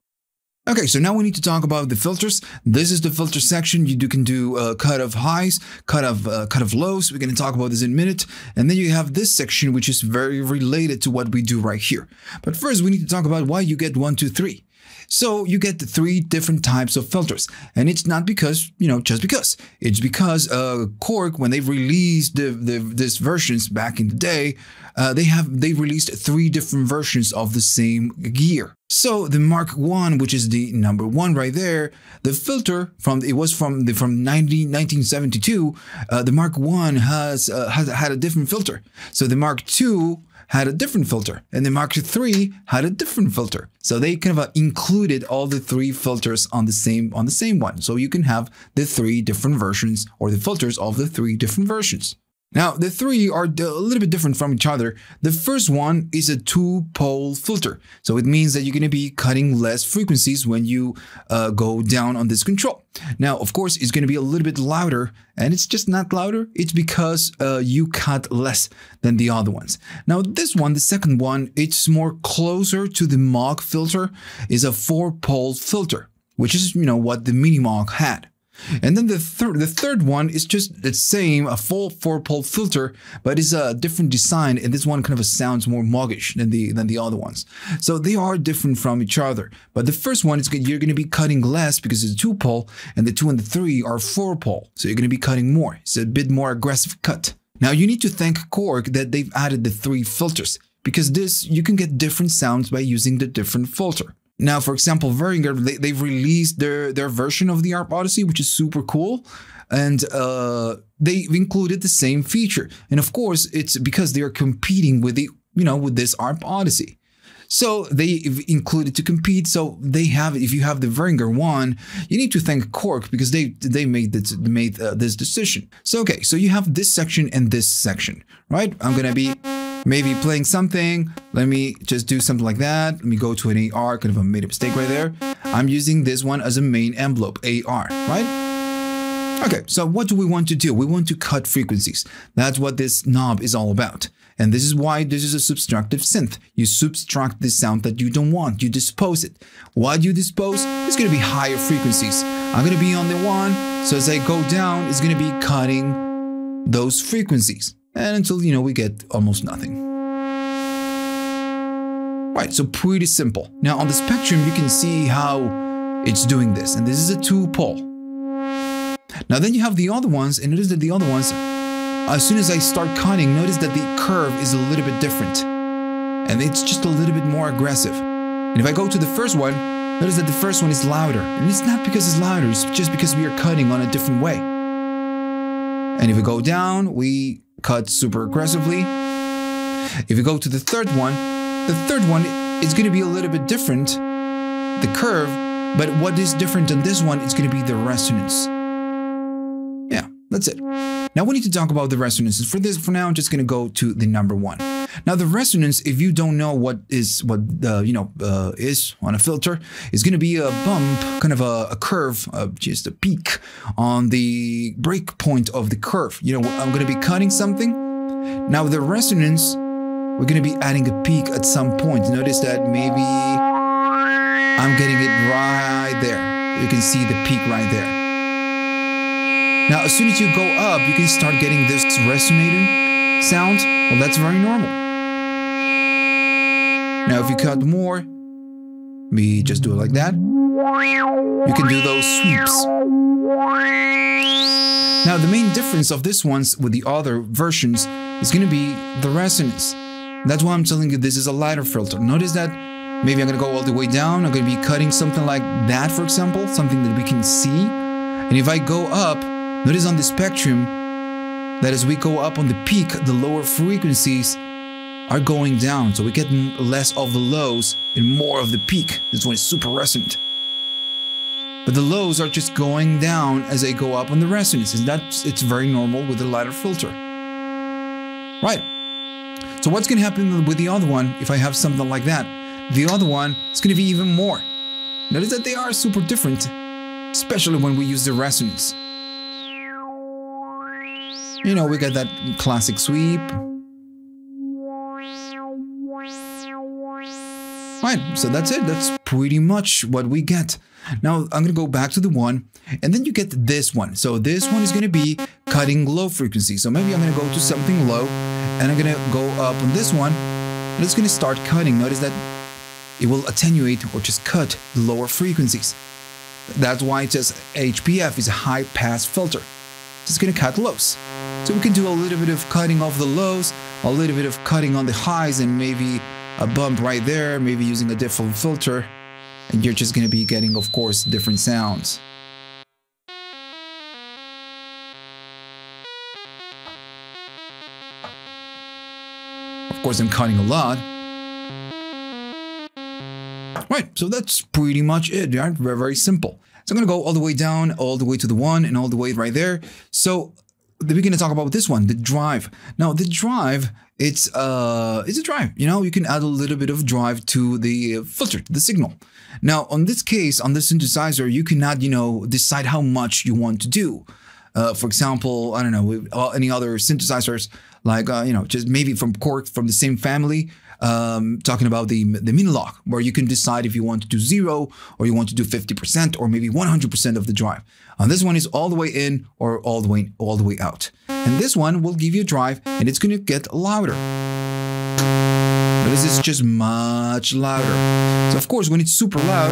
Okay, so now we need to talk about the filters. This is the filter section. You can do cut of highs, cut of lows. We're going to talk about this in a minute. And then you have this section, which is very related to what we do right here. But first, we need to talk about why you get 1, 2, 3. So you get the 3 different types of filters, and it's not because, just because. It's because KORG, when they released these versions back in the day, they released 3 different versions of the same gear. So the Mark 1, which is the number 1 right there, the filter from 1972, the Mark 1 had a different filter. So the Mark 2 had a different filter, and the Mark III had a different filter. So they kind of included all the 3 filters on the same one. So you can have the 3 different versions, or the filters of the 3 different versions. Now, the 3 are a little bit different from each other. The first one is a 2-pole filter. So it means that you're going to be cutting less frequencies when you go down on this control. Now, of course, it's going to be a little bit louder, and it's just not louder. It's because you cut less than the other ones. Now, this one, the second one, it's more closer to the Moog filter, is a 4-pole filter, which is, what the Mini Moog had. And then the third one is just the same, a full 4-pole filter, but it's a different design, and this one kind of sounds more Moogish than the other ones. So they are different from each other. But the first one is you're going to be cutting less because it's a 2-pole, and the 2 and the 3 are 4-pole. So you're going to be cutting more. It's a bit more aggressive cut. Now you need to thank KORG that they've added the 3 filters, because you can get different sounds by using the different filter. Now, for example, Behringer, they've released their version of the Arp Odyssey, which is super cool, and they've included the same feature. And of course, it's because they are competing with with this Arp Odyssey. So they've included to compete. So if you have the Behringer one, you need to thank KORG because they made this decision. So okay, so you have this section and this section, right? I'm gonna be maybe playing something. Let me just do something like that. Let me go to an AR, kind of made a mistake right there. I'm using this one as a main envelope, AR, right? Okay, so what do we want to do? We want to cut frequencies. That's what this knob is all about. And this is why this is a subtractive synth. You subtract the sound that you don't want. You dispose it. What you dispose is going to be higher frequencies. I'm going to be on the 1. So as I go down, it's going to be cutting those frequencies. And until, we get almost nothing. Right, so pretty simple. Now on the spectrum, you can see how it's doing this. And this is a 2-pole. Now then you have the other ones, and notice that the other ones, as soon as I start cutting, notice that the curve is a little bit different. And it's just a little bit more aggressive. And if I go to the first one, notice that the first one is louder. And it's not because it's louder, it's just because we are cutting on a different way. And if we go down, we cut super aggressively. If we go to the third one is going to be a little bit different, the curve, but what is different than this one is going to be the resonance. Yeah, that's it. Now we need to talk about the resonances. For now, I'm just going to go to the number 1. Now the resonance, if you don't know what is on a filter, is going to be a bump, kind of a curve, just a peak on the break point of the curve. You know, I'm going to be cutting something. Now the resonance, we're going to be adding a peak at some point. Notice that maybe I'm getting it right there. You can see the peak right there. Now, as soon as you go up, you can start getting this resonating sound. Well, that's very normal. Now, if you cut more, we just do it like that. You can do those sweeps. Now, the main difference of this ones with the other versions is going to be the resonance. That's why I'm telling you this is a lighter filter. Notice that maybe I'm going to go all the way down. I'm going to be cutting something like that, for example, something that we can see. And if I go up, notice on the spectrum that as we go up on the peak, the lower frequencies are going down. So we get less of the lows and more of the peak. This one is super resonant. But the lows are just going down as they go up on the resonance. And it's very normal with the lighter filter. Right. So what's going to happen with the other one if I have something like that? The other one is going to be even more. Notice that they are super different, especially when we use the resonance. You know, we got that classic sweep. Right, so that's it. That's pretty much what we get. Now, I'm going to go back to the one, and then you get this one. So this one is going to be cutting low frequency. So maybe I'm going to go to something low, and I'm going to go up on this one, and it's going to start cutting. Notice that it will attenuate or just cut the lower frequencies. That's why it says HPF is a high pass filter. It's going to cut lows. So we can do a little bit of cutting off the lows, a little bit of cutting on the highs, and maybe a bump right there, maybe using a different filter. And you're just going to be getting, of course, different sounds. Of course, I'm cutting a lot. Right, so that's pretty much it. Right? Very, very simple. So I'm going to go all the way down, all the way to the one, and all the way right there. So we're going to talk about this one, the drive. Now, the drive, it's a drive. You know, you can add a little bit of drive to the filter, to the signal. Now, on this case, on this synthesizer, you cannot, decide how much you want to do. For example, I don't know, with any other synthesizers, like, just maybe from KORG, from the same family, talking about the Minilog, where you can decide if you want to do 0 or you want to do 50% or maybe 100% of the drive. This one is all the way in or all the way out. And this one will give you a drive and it's going to get louder. But this is just much louder. So of course, when it's super loud,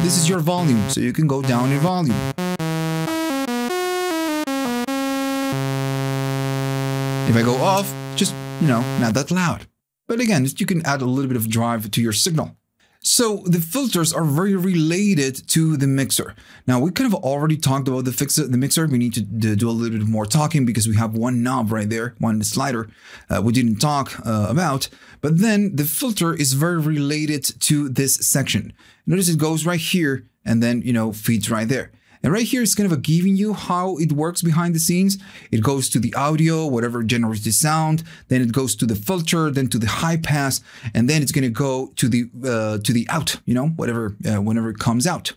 this is your volume. So you can go down in volume. If I go off, just, not that loud. But again, you can add a little bit of drive to your signal. So the filters are very related to the mixer. Now, we kind of already talked about the mixer. We need to do a little bit more talking because we have one knob right there, one slider we didn't talk about. But then the filter is very related to this section. Notice it goes right here and then, feeds right there. And right here is kind of giving you how it works behind the scenes. It goes to the audio, whatever generates the sound. Then it goes to the filter, then to the high pass, and then it's going to go to the out, whatever whenever it comes out.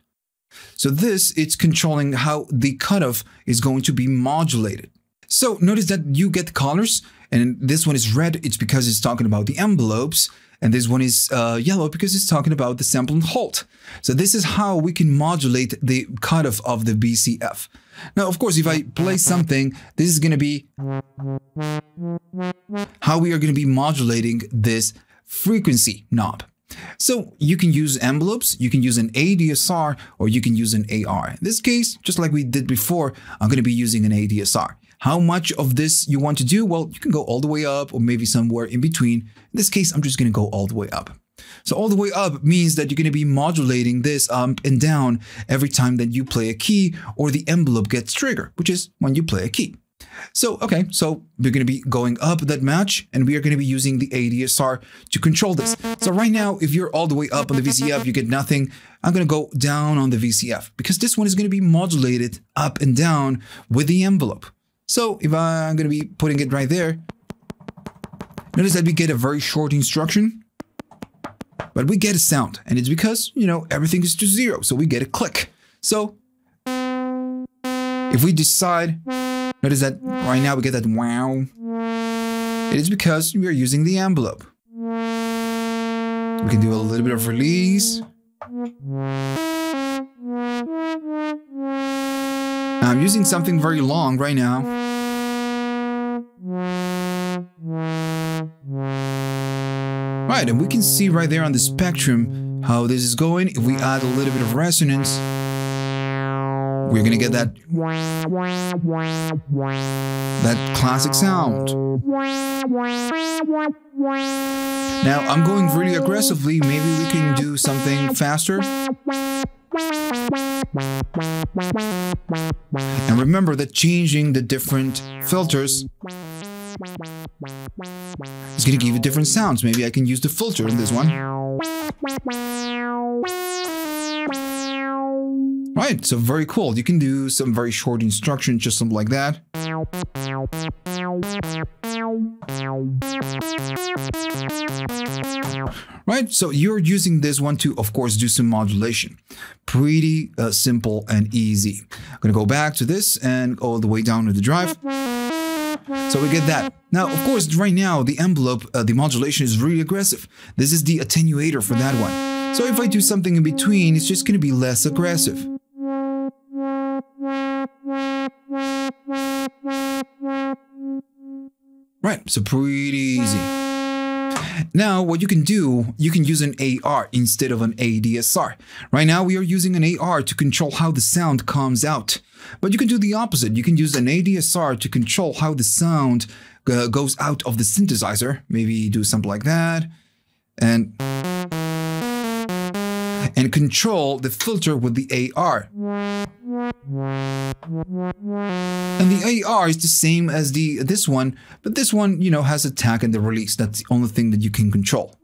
So this, it's controlling how the cutoff is going to be modulated. So notice that you get colors, and this one is red. It's because it's talking about the envelopes. And this one is yellow because it's talking about the sample and hold. So this is how we can modulate the cutoff of the VCF. Now, of course, if I play something, this is going to be how we are going to be modulating this frequency knob. So you can use envelopes, you can use an ADSR, or you can use an AR. In this case, just like we did before, I'm going to be using an ADSR. How much of this you want to do? Well, you can go all the way up or maybe somewhere in between. In this case, I'm just going to go all the way up. So all the way up means that you're going to be modulating this up and down every time that you play a key or the envelope gets triggered, which is when you play a key. So, okay, so we're going to be going up that match and we are going to be using the ADSR to control this. So right now, if you're all the way up on the VCF, you get nothing. I'm going to go down on the VCF because this one is going to be modulated up and down with the envelope. So if I'm going to be putting it right there, Notice that we get a very short instruction, but we get a sound, and it's because, you know, everything is to 0, so we get a click. So if we decide, notice that right now we get that wow. It is because we are using the envelope. We can do a little bit of release. I'm using something very long right now. Right, and we can see right there on the spectrum how this is going. If we add a little bit of resonance, we're gonna get that classic sound. Now I'm going really aggressively. Maybe we can do something faster. And remember that changing the different filters is going to give you different sounds. Maybe I can use the filter in this one. Right, so very cool. You can do some very short instructions, just something like that. Right, so you're using this one to, of course, do some modulation. Pretty simple and easy. I'm going to go back to this and all the way down to the drive. So we get that. Now, of course, right now, the envelope, the modulation is really aggressive. This is the attenuator for that one. So if I do something in between, it's just going to be less aggressive. Right, so pretty easy. Now, what you can do, you can use an AR instead of an ADSR. Right now, we are using an AR to control how the sound comes out. But you can do the opposite. You can use an ADSR to control how the sound goes out of the synthesizer. Maybe do something like that. And control the filter with the AR. And the AR is the same as this one, but this one, you know, has a tag and the release. That's the only thing that you can control.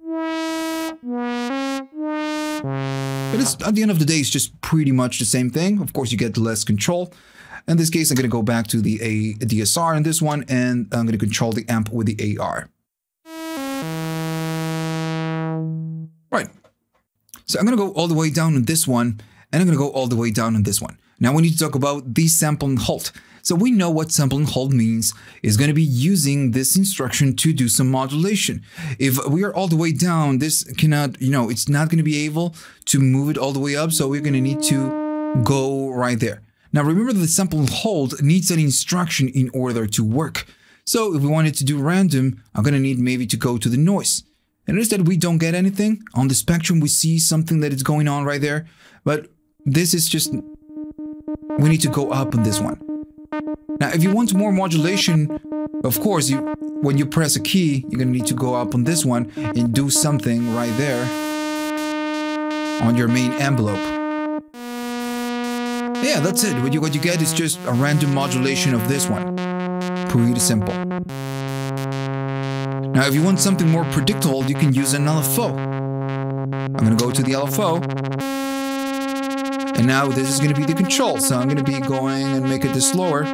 But it's, at the end of the day, it's just pretty much the same thing. Of course, you get less control. In this case, I'm going to go back to the ADSR in this one, and I'm going to control the amp with the AR. Right. So I'm going to go all the way down on this one, and I'm going to go all the way down on this one. Now we need to talk about the sample and hold. So we know what sample and hold means. Is going to be using this instruction to do some modulation. If we are all the way down, this cannot, you know, it's not going to be able to move it all the way up. So we're going to need to go right there. Now remember that the sample and hold needs an instruction in order to work. So if we wanted to do random, I'm going to need maybe to go to the noise. And notice that we don't get anything. On the spectrum, we see something that is going on right there. But this is just, we need to go up on this one. Now, if you want more modulation, of course, when you press a key, you're going to need to go up on this one and do something right there on your main envelope. Yeah, that's it. What you get is just a random modulation of this one. Pretty simple. Now, if you want something more predictable, you can use an LFO. I'm going to go to the LFO. And now this is going to be the control. So I'm going to be going and make it this slower.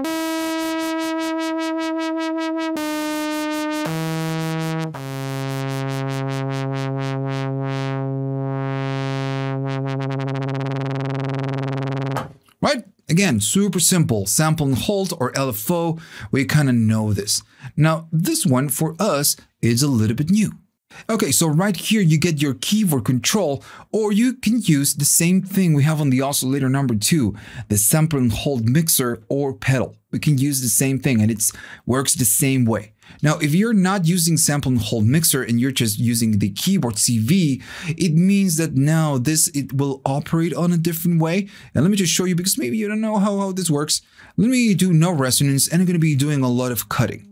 Right? Again, super simple. Sample and hold or LFO. We kind of know this. Now, this one for us is a little bit new. Okay, so right here you get your keyboard control, or you can use the same thing we have on the oscillator number 2, the sample and hold mixer or pedal. We can use the same thing and it works the same way. Now, if you're not using sample and hold mixer and you're just using the keyboard CV, it means that now it will operate on a different way. And let me just show you, because maybe you don't know how this works. Let me do no resonance, and I'm going to be doing a lot of cutting.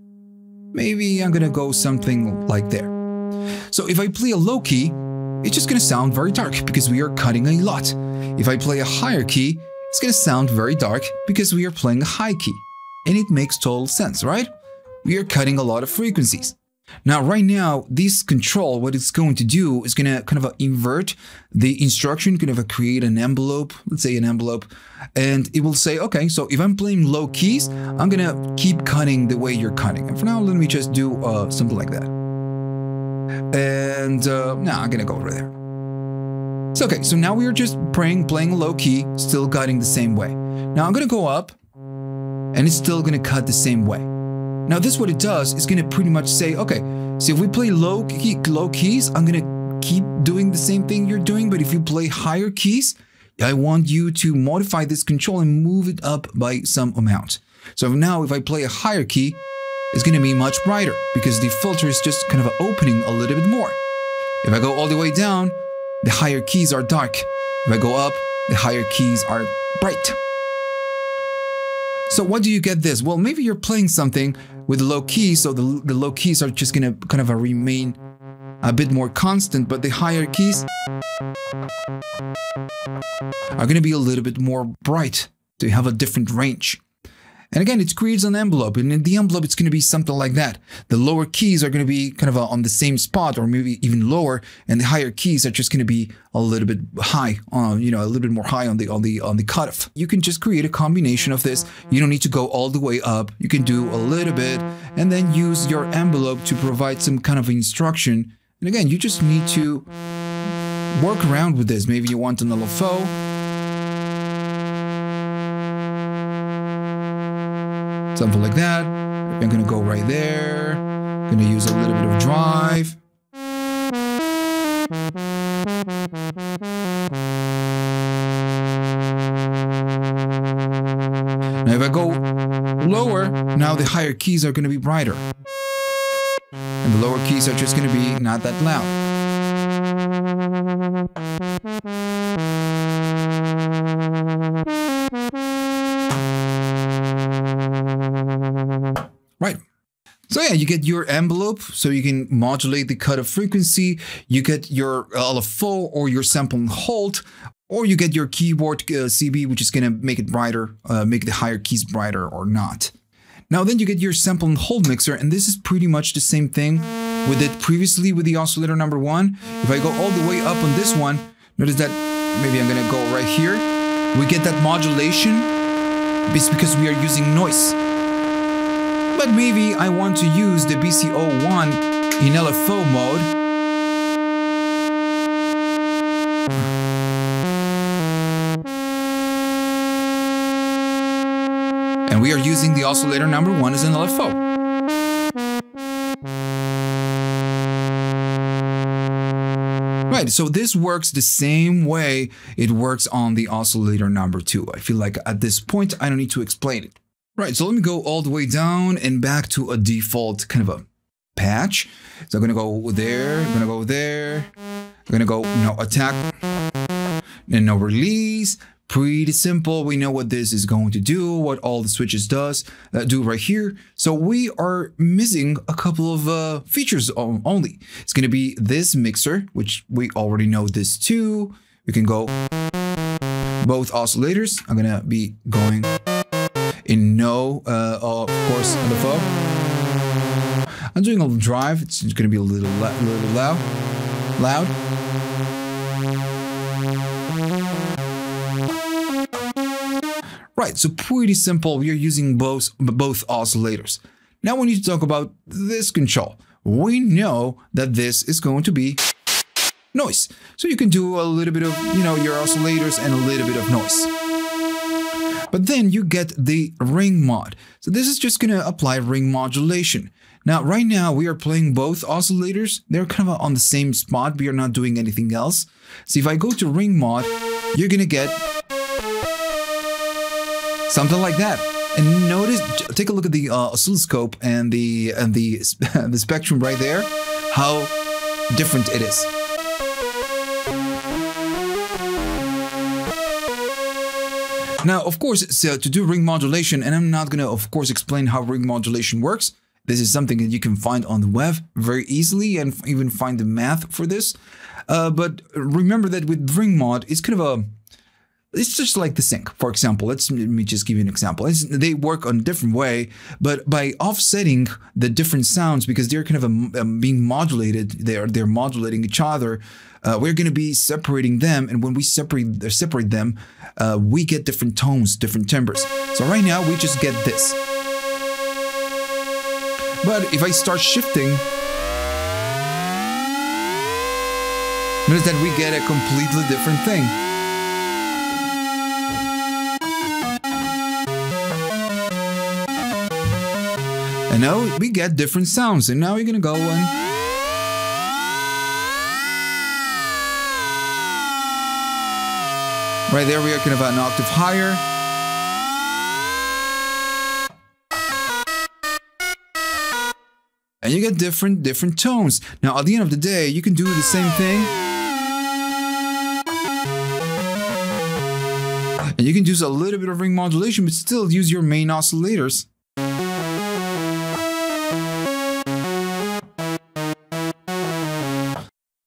Maybe I'm going to go something like there. So if I play a low key, it's just going to sound very dark because we are cutting a lot. If I play a higher key, it's going to sound very dark because we are playing a high key. And it makes total sense, right? We are cutting a lot of frequencies. Now, right now, this control, what it's going to do is going to kind of invert the instruction, kind of create an envelope, let's say an envelope, and it will say, okay, so if I'm playing low keys, I'm going to keep cutting the way you're cutting. And for now, let me just do something like that. And no, I'm gonna go over there. So okay, so now we are just playing low key, still cutting the same way. Now I'm gonna go up, and it's still gonna cut the same way. Now this what it does is gonna pretty much say, okay, so if we play low keys, I'm gonna keep doing the same thing you're doing, but if you play higher keys, I want you to modify this control and move it up by some amount. So now if I play a higher key, it's gonna be much brighter because the filter is just kind of opening a little bit more. If I go all the way down, the higher keys are dark. If I go up, the higher keys are bright. So what do you get this? Well, maybe you're playing something with low keys, so the low keys are just gonna kind of remain a bit more constant, but the higher keys are gonna be a little bit more bright. So you have a different range. And again, it creates an envelope, and in the envelope, it's going to be something like that. The lower keys are going to be kind of on the same spot, or maybe even lower, and the higher keys are just going to be a little bit high, a little bit more high on the cutoff. You can just create a combination of this. You don't need to go all the way up. You can do a little bit, and then use your envelope to provide some kind of instruction. And again, you just need to work around with this. Maybe you want an LFO. Something like that. I'm gonna go right there. I'm gonna use a little bit of drive. Now if I go lower, now the higher keys are gonna be brighter. And the lower keys are just gonna be not that loud. Right. So yeah, you get your envelope, so you can modulate the cutoff frequency, you get your LFO or your sample and hold, or you get your keyboard CB, which is going to make it brighter, make the higher keys brighter or not. Now then you get your sample and hold mixer, and this is pretty much the same thing we did previously with the oscillator number 1. If I go all the way up on this one, notice that maybe I'm going to go right here. We get that modulation. It's because we are using noise. But maybe I want to use the VCO1 in LFO mode. And we are using the oscillator number 1 as an LFO. Right, so this works the same way it works on the oscillator number 2. I feel like at this point, I don't need to explain it. Right, so let me go all the way down and back to a default kind of a patch. So I'm gonna go there, I'm gonna go there, I'm gonna go no attack and no release. Pretty simple. We know what this is going to do, what all the switches do right here. So we are missing a couple of features only. It's gonna be this mixer, which we already know this too. We can go both oscillators. I'm gonna be going in no, of course, LFO. I'm doing a little drive. It's going to be a little loud. Right, so pretty simple. We are using both oscillators. Now we need to talk about this control. We know that this is going to be noise. So you can do a little bit of, your oscillators and a little bit of noise. But then you get the ring mod. So this is just going to apply ring modulation. Now, right now, we are playing both oscillators. They're kind of on the same spot. We are not doing anything else. So if I go to ring mod, you're going to get something like that. And notice, take a look at the oscilloscope and the spectrum right there, how different it is. Now, of course, so to do ring modulation, and I'm not going to, of course, explain how ring modulation works. This is something that you can find on the web very easily and even find the math for this. But remember that with ring mod, it's kind of it's just like the sync, for example. Let me just give you an example. They work on a different way, but by offsetting the different sounds, because they're kind of being modulated, they're modulating each other, we're going to be separating them, and when we separate them, we get different tones, different timbres. So right now, we just get this. But if I start shifting, Notice that we get a completely different thing. And now we get different sounds. And now we're gonna go and right there we are kind of an octave higher. And you get different tones. Now at the end of the day, you can do the same thing. And you can use a little bit of ring modulation, but still use your main oscillators.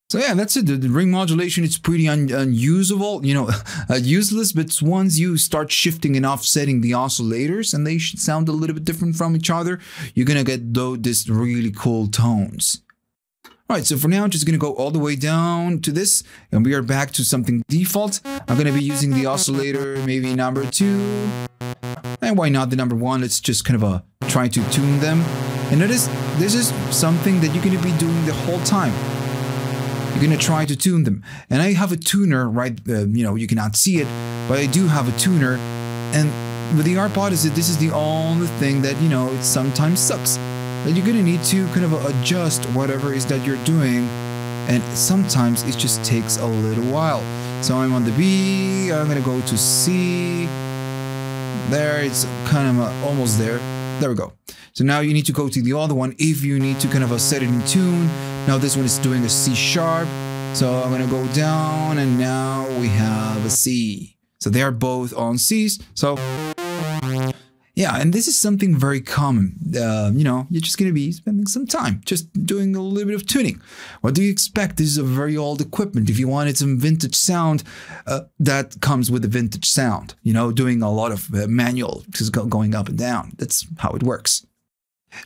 So yeah, that's it. The ring modulation, it's pretty unusable, you know, useless, but once you start shifting and offsetting the oscillators and they should sound a little bit different from each other, you're gonna get these really cool tones. All right, so for now, I'm just gonna go all the way down to this and we are back to something default. I'm gonna be using the oscillator, maybe number 2. And why not the number 1? Let's just kind of try to tune them. And notice, this is something that you're gonna be doing the whole time. You're gonna try to tune them. And I have a tuner, right? You know, you cannot see it, but I do have a tuner. And with the Arp Odyssey, this is the only thing that, you know, it sometimes sucks. That you're gonna need to kind of adjust whatever it is that you're doing. And sometimes it just takes a little while. So I'm on the B, I'm gonna go to C. There, it's kind of almost there. There we go. So now you need to go to the other one if you need to kind of set it in tune. Now this one is doing a C sharp. So I'm gonna go down and now we have a C. So they are both on Cs. So yeah, and this is something very common. You know, you're just gonna be spending some time just doing a little bit of tuning. What do you expect? This is a very old equipment. If you wanted some vintage sound, that comes with the vintage sound. You know, doing a lot of manual, just going up and down. That's how it works.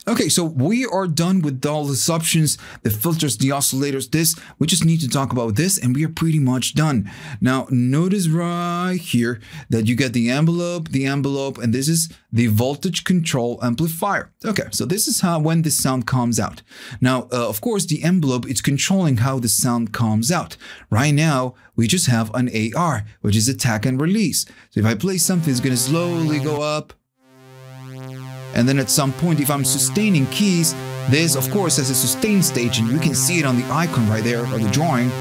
Okay, so we are done with all these options, the filters, the oscillators, this. We just need to talk about this and we are pretty much done. Now, notice right here that you get the envelope, and this is the voltage control amplifier. Okay, so this is how when the sound comes out. Now, of course, the envelope, it's controlling how the sound comes out. Right now, we just have an AR, which is attack and release. So if I play something, it's going to slowly go up. And then at some point, if I'm sustaining keys, this of course has a sustain stage and you can see it on the icon right there or the drawing.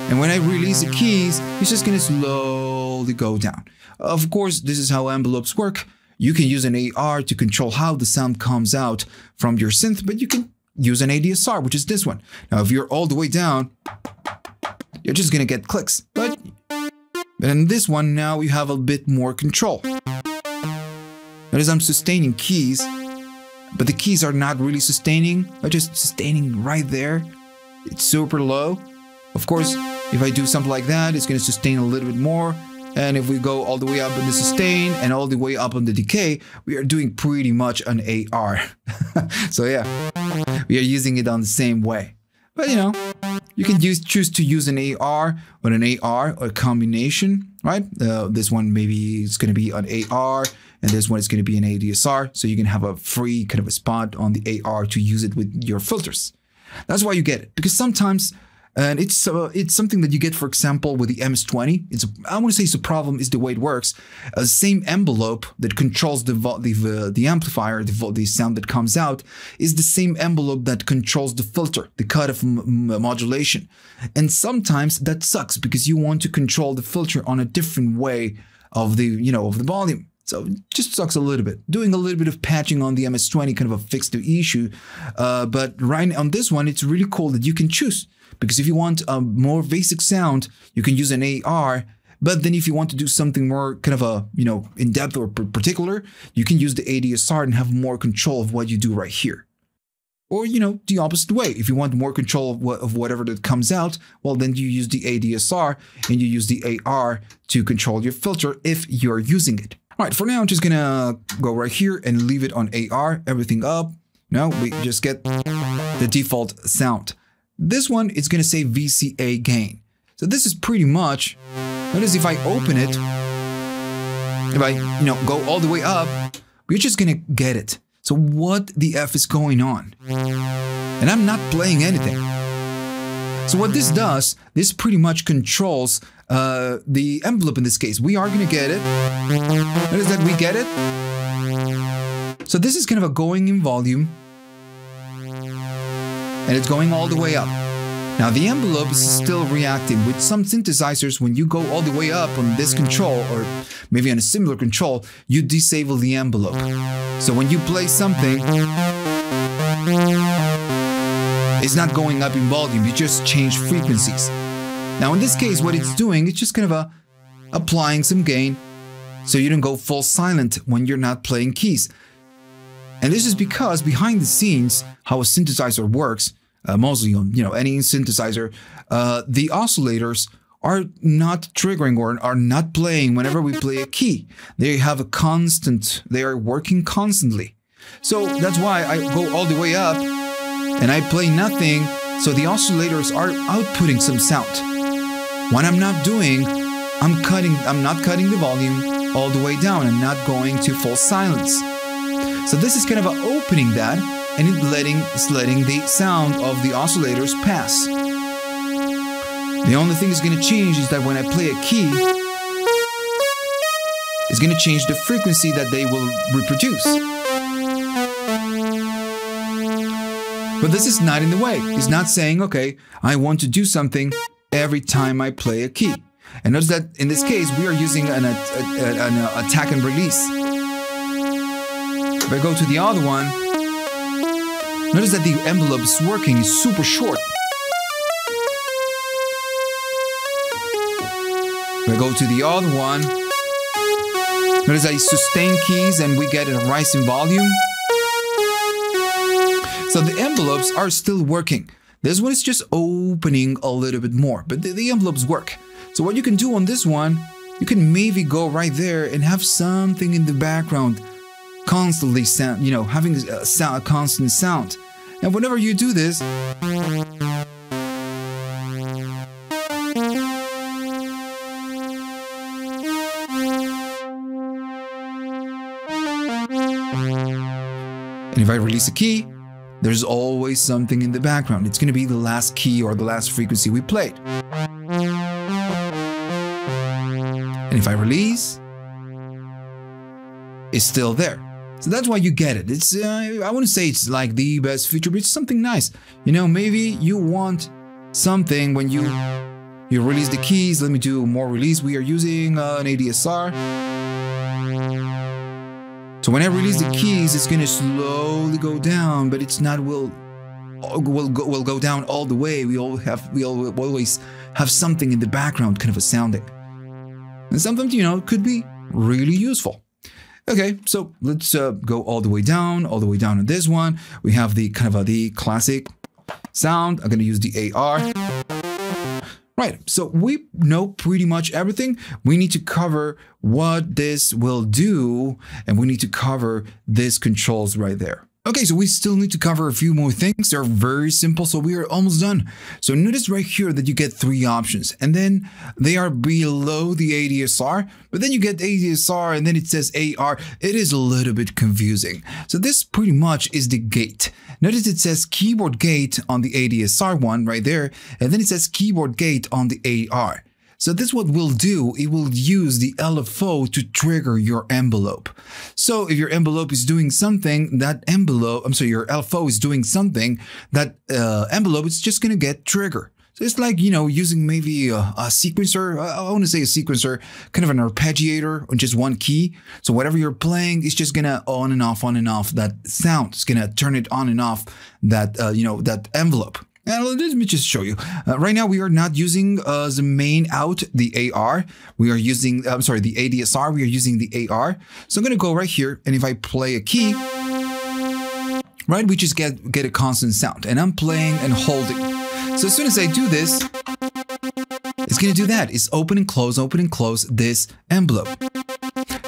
And when I release the keys, it's just gonna slowly go down. Of course, this is how envelopes work. You can use an AR to control how the sound comes out from your synth, but you can use an ADSR, which is this one. Now, if you're all the way down, you're just gonna get clicks. But in this one, now you have a bit more control. Notice I'm sustaining keys, but the keys are not really sustaining. I'm just sustaining right there. It's super low. Of course, if I do something like that, it's going to sustain a little bit more. And if we go all the way up in the sustain and all the way up on the decay, we are doing pretty much an AR. So yeah, we are using it on the same way. But you know, you can choose to use an AR or a combination, right? This one maybe it's going to be an AR. And this one is going to be an ADSR, so you can have a free kind of a spot on the AR to use it with your filters. That's why you get it, because sometimes, and it's something that you get, for example, with the MS-20. I want to say it's a problem is the way it works. Same envelope that controls the amplifier, the sound that comes out, is the same envelope that controls the filter, the cutoff modulation. And sometimes that sucks because you want to control the filter on a different way of the volume. So it just sucks a little bit. Doing a little bit of patching on the MS-20 kind of fixed the issue. But right on this one, it's really cool that you can choose. Because if you want a more basic sound, you can use an AR. But then if you want to do something more kind of in-depth or particular, you can use the ADSR and have more control of what you do right here. Or, the opposite way. If you want more control of whatever that comes out, well, then you use the ADSR and you use the AR to control your filter if you're using it. All right, for now, I'm just gonna go right here and leave it on AR, everything up. Now we just get the default sound. This one is gonna say VCA gain. So this is pretty much, notice if I open it, if I, go all the way up, we're just gonna get it. So what the F is going on? And I'm not playing anything. So what this does, this pretty much controls the envelope in this case. We are going to get it. Notice that we get it. So this is kind of a going in volume. And it's going all the way up. Now the envelope is still reacting. With some synthesizers, when you go all the way up on this control, or maybe on a similar control, you disable the envelope. So when you play something, it's not going up in volume, you just change frequencies. Now in this case, what it's doing, it's just kind of applying some gain, so you don't go full silent when you're not playing keys. And this is because behind the scenes, how a synthesizer works, mostly on any synthesizer, the oscillators are not triggering or are not playing whenever we play a key. They have a constant, they are working constantly. So that's why I go all the way up and I play nothing, so the oscillators are outputting some sound. When I'm not doing, I'm not cutting the volume all the way down, I'm not going to full silence. So this is kind of opening that, and it's letting the sound of the oscillators pass. The only thing that's going to change is that when I play a key, it's going to change the frequency that they will reproduce. But this is not in the way. It's not saying, okay, I want to do something every time I play a key. And notice that in this case, we are using an attack and release. If I go to the other one, notice that the envelope is working, is super short. If I go to the other one, notice that it's sustained keys and we get a rise in volume. So the envelopes are still working. This one is just opening a little bit more, but the envelopes work. So what you can do on this one, you can maybe go right there and have something in the background constantly sound, having a constant sound. And whenever you do this, and if I release a key, there's always something in the background. It's going to be the last key or the last frequency we played. And if I release, it's still there. So that's why you get it. It's I wouldn't say it's like the best feature, but it's something nice. Maybe you want something when you release the keys. Let me do more release. We are using an ADSR. So when I release the keys, it's gonna slowly go down, but it's not will go down all the way. We always have something in the background, kind of a sounding, and sometimes could be really useful. Okay, so let's go all the way down on this one. We have the kind of the classic sound. I'm gonna use the AR. Right, so we know pretty much everything. We need to cover what this will do, and we need to cover these controls right there. Okay, so we still need to cover a few more things. They're very simple, so we are almost done. So notice right here that you get 3 options, and then they are below the ADSR, but then you get ADSR and then it says AR. It is a little bit confusing. So this pretty much is the gate. Notice it says keyboard gate on the ADSR one right there, and then it says keyboard gate on the AR. So this what we'll do, it will use the LFO to trigger your envelope. So if your envelope is doing something, your LFO is doing something, that envelope is just going to get triggered. So it's like, using maybe a sequencer. I want to say a sequencer, kind of an arpeggiator on just one key. So whatever you're playing, it's just going to on and off that sound. It's going to turn it on and off that, that envelope. And let me just show you. Right now, we are not using the main out, the AR. We are using, the ADSR. We are using the AR. So I'm going to go right here. And if I play a key, right, we just get a constant sound. And I'm playing and holding. So as soon as I do this, it's going to do that. It's open and close this envelope.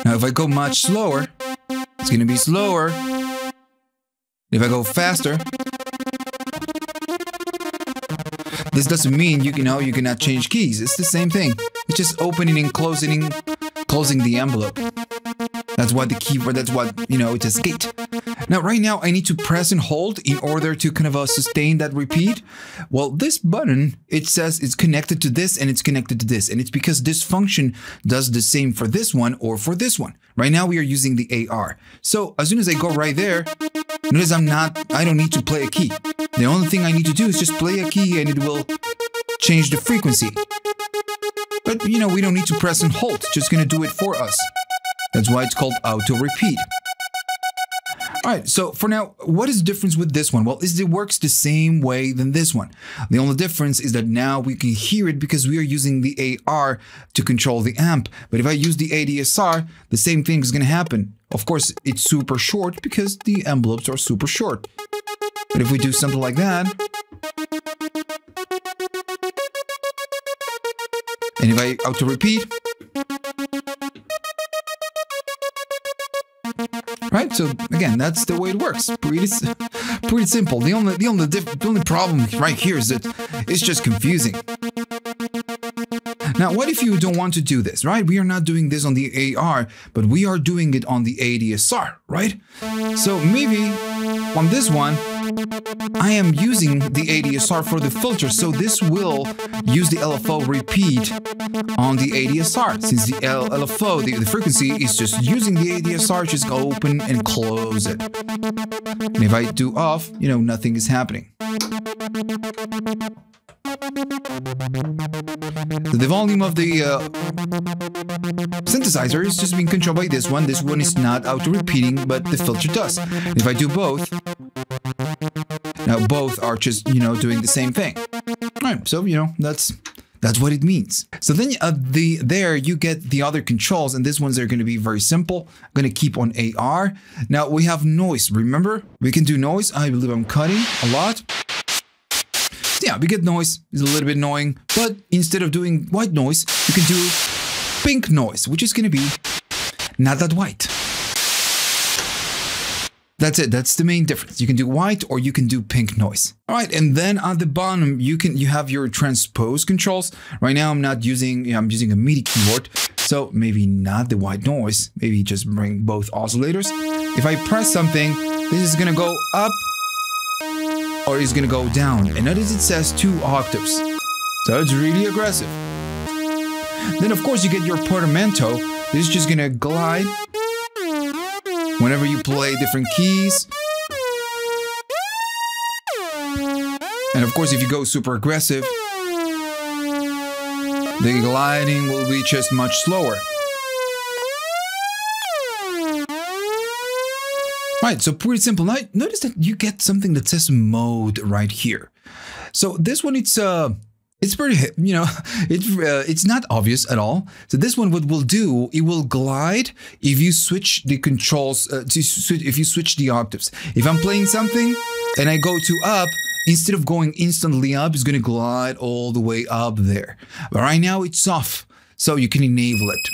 Now, if I go much slower, it's going to be slower. If I go faster, this doesn't mean you cannot change keys. It's the same thing. It's just opening and closing the envelope. That's what the keyboard. That's what it says gate. Now, right now, I need to press and hold in order to kind of sustain that repeat. Well, this button, it says it's connected to this and it's connected to this. And it's because this function does the same for this one or for this one. Right now, we are using the AR. So as soon as I go right there, notice I don't need to play a key. The only thing I need to do is just play a key and it will change the frequency. But, you know, we don't need to press and hold. It's just going to do it for us. That's why it's called auto repeat. All right, so for now, what is the difference with this one? Well, it works the same way than this one. The only difference is that now we can hear it because we are using the AR to control the amp. But if I use the ADSR, the same thing is going to happen. Of course, it's super short because the envelopes are super short. But if we do something like that, and if I auto repeat, right? So again, that's the way it works. Pretty simple. The only problem right here is that it's just confusing. Now, what if you don't want to do this, right? We are not doing this on the AR, but we are doing it on the ADSR, right? So maybe on this one, I am using the ADSR for the filter, so this will use the LFO repeat on the ADSR. Since the LFO, the frequency is just using the ADSR, just go open and close it. And if I do off, you know, nothing is happening. The volume of the synthesizer is just being controlled by this one. This one is not auto-repeating, but the filter does. And if I do both, now both are just, you know, doing the same thing. All right, so, you know, that's what it means. So then there you get the other controls, and these ones are going to be very simple. I'm going to keep on AR. Now we have noise. Remember, we can do noise. I believe I'm cutting a lot. Yeah, we get noise. It's a little bit annoying, but instead of doing white noise, you can do pink noise, which is going to be not that white. That's it. That's the main difference. You can do white or you can do pink noise. All right, and then at the bottom you have your transpose controls. Right now I'm using a MIDI keyboard, so maybe not the white noise. Maybe just bring both oscillators. If I press something, this is gonna go up or it's gonna go down. And notice it says 2 octaves, so it's really aggressive. Then of course you get your portamento. This is just gonna glide whenever you play different keys. And of course, if you go super aggressive, the gliding will be just much slower. Right, so pretty simple. Now, notice that you get something that says mode right here. So this one, it's pretty, you know, it's not obvious at all. So this one, what we'll do, it will glide if you switch the controls, if you switch the octaves. If I'm playing something and I go to up, instead of going instantly up, it's going to glide all the way up there. But right now it's off, so you can enable it.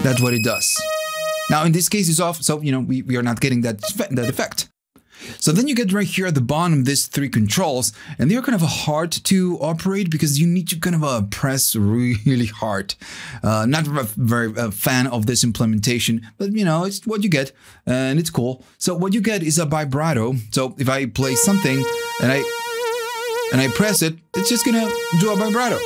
That's what it does. Now in this case it's off, so you know we are not getting that effect. So then you get right here at the bottom these 3 controls, and they're kind of hard to operate because you need to kind of press really hard. Not very fan of this implementation, but you know, it's what you get and it's cool. So what you get is a vibrato. So if I play something and I press it, it's just gonna do a vibrato.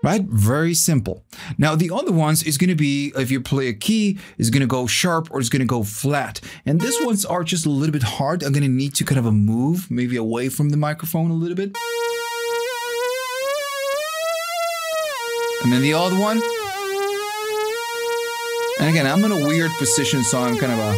Right? Very simple. Now the other ones is going to be, if you play a key, it's going to go sharp or it's going to go flat. And these ones are just a little bit hard. I'm going to need to kind of move maybe away from the microphone a little bit. And then the other one. And again, I'm in a weird position, so I'm kind of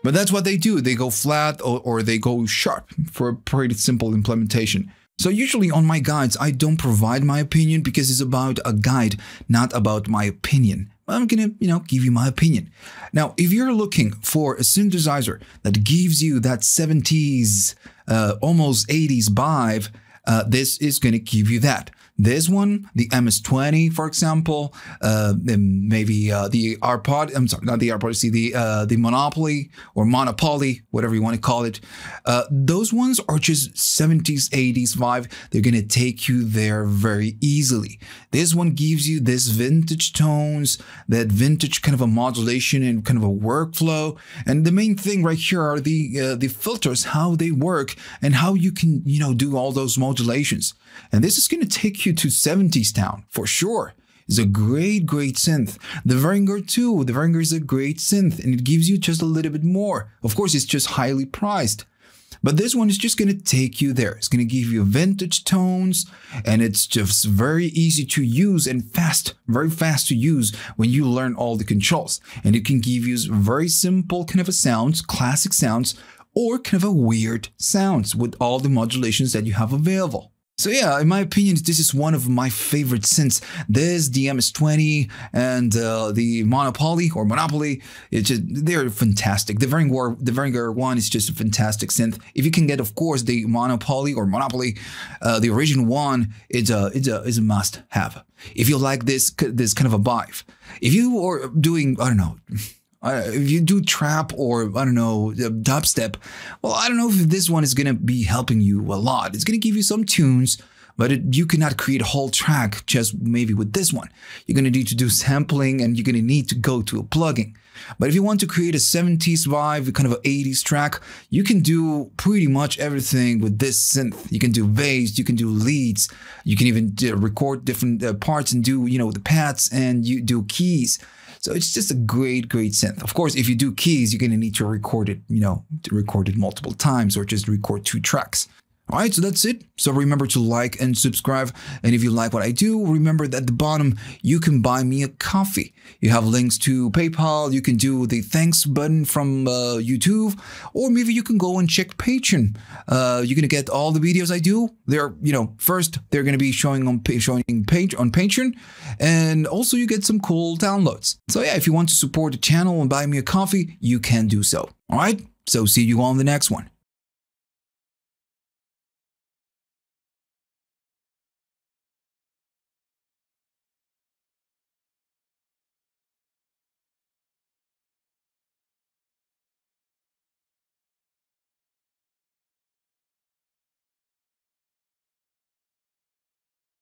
But that's what they do. They go flat or they go sharp for a pretty simple implementation. So usually on my guides, I don't provide my opinion because it's about a guide, not about my opinion. I'm gonna, you know, give you my opinion. Now, if you're looking for a synthesizer that gives you that 70s, almost 80s vibe, this is gonna give you that. This one, the MS-20, for example, maybe the Arp Odyssey, I'm sorry, not the Arp Odyssey, the Monopoly or Monopoly, whatever you want to call it. Those ones are just 70s, 80s vibe. They're going to take you there very easily. This one gives you this vintage tones, that vintage kind of a modulation and kind of a workflow. And the main thing right here are the filters, how they work and how you can, do all those modulations. And this is going to take you to 70s town for sure. It's a great synth. The Varinger too. The Varinger is a great synth and it gives you just a little bit more. Of course, it's just highly priced. But this one is just going to take you there. It's going to give you vintage tones and it's just very easy to use and very fast to use when you learn all the controls. And it can give you very simple kind of a sounds, classic sounds, or kind of a weird sounds with all the modulations that you have available. So yeah, in my opinion, this is one of my favorite synths. This, the MS-20 and the Monopoly or Monopoly, they're fantastic. The Varinger one is just a fantastic synth. If you can get, of course, the Monopoly or Monopoly, the original one, it's a must-have. If you like this kind of a vibe, if you are doing, I don't know. If you do trap or, I don't know, dubstep, well, I don't know if this one is going to be helping you a lot. It's going to give you some tunes, but you cannot create a whole track just maybe with this one. You're going to need to do sampling and you're going to need to go to a plugin. But if you want to create a 70s vibe, kind of an 80s track, you can do pretty much everything with this synth. You can do bass, you can do leads, you can even record different parts and do, the pads and you do keys. So it's just a great synth. Of course, if you do keys, you're going to need to record it, to record it multiple times or just record 2 tracks. All right, so that's it. So remember to like and subscribe. And if you like what I do, remember that at the bottom, you can buy me a coffee. You have links to PayPal. You can do the thanks button from YouTube, or maybe you can go and check Patreon. You're going to get all the videos I do. They're, first, they're going to be showing on Patreon, and also you get some cool downloads. So yeah, if you want to support the channel and buy me a coffee, you can do so. All right, so see you on the next one.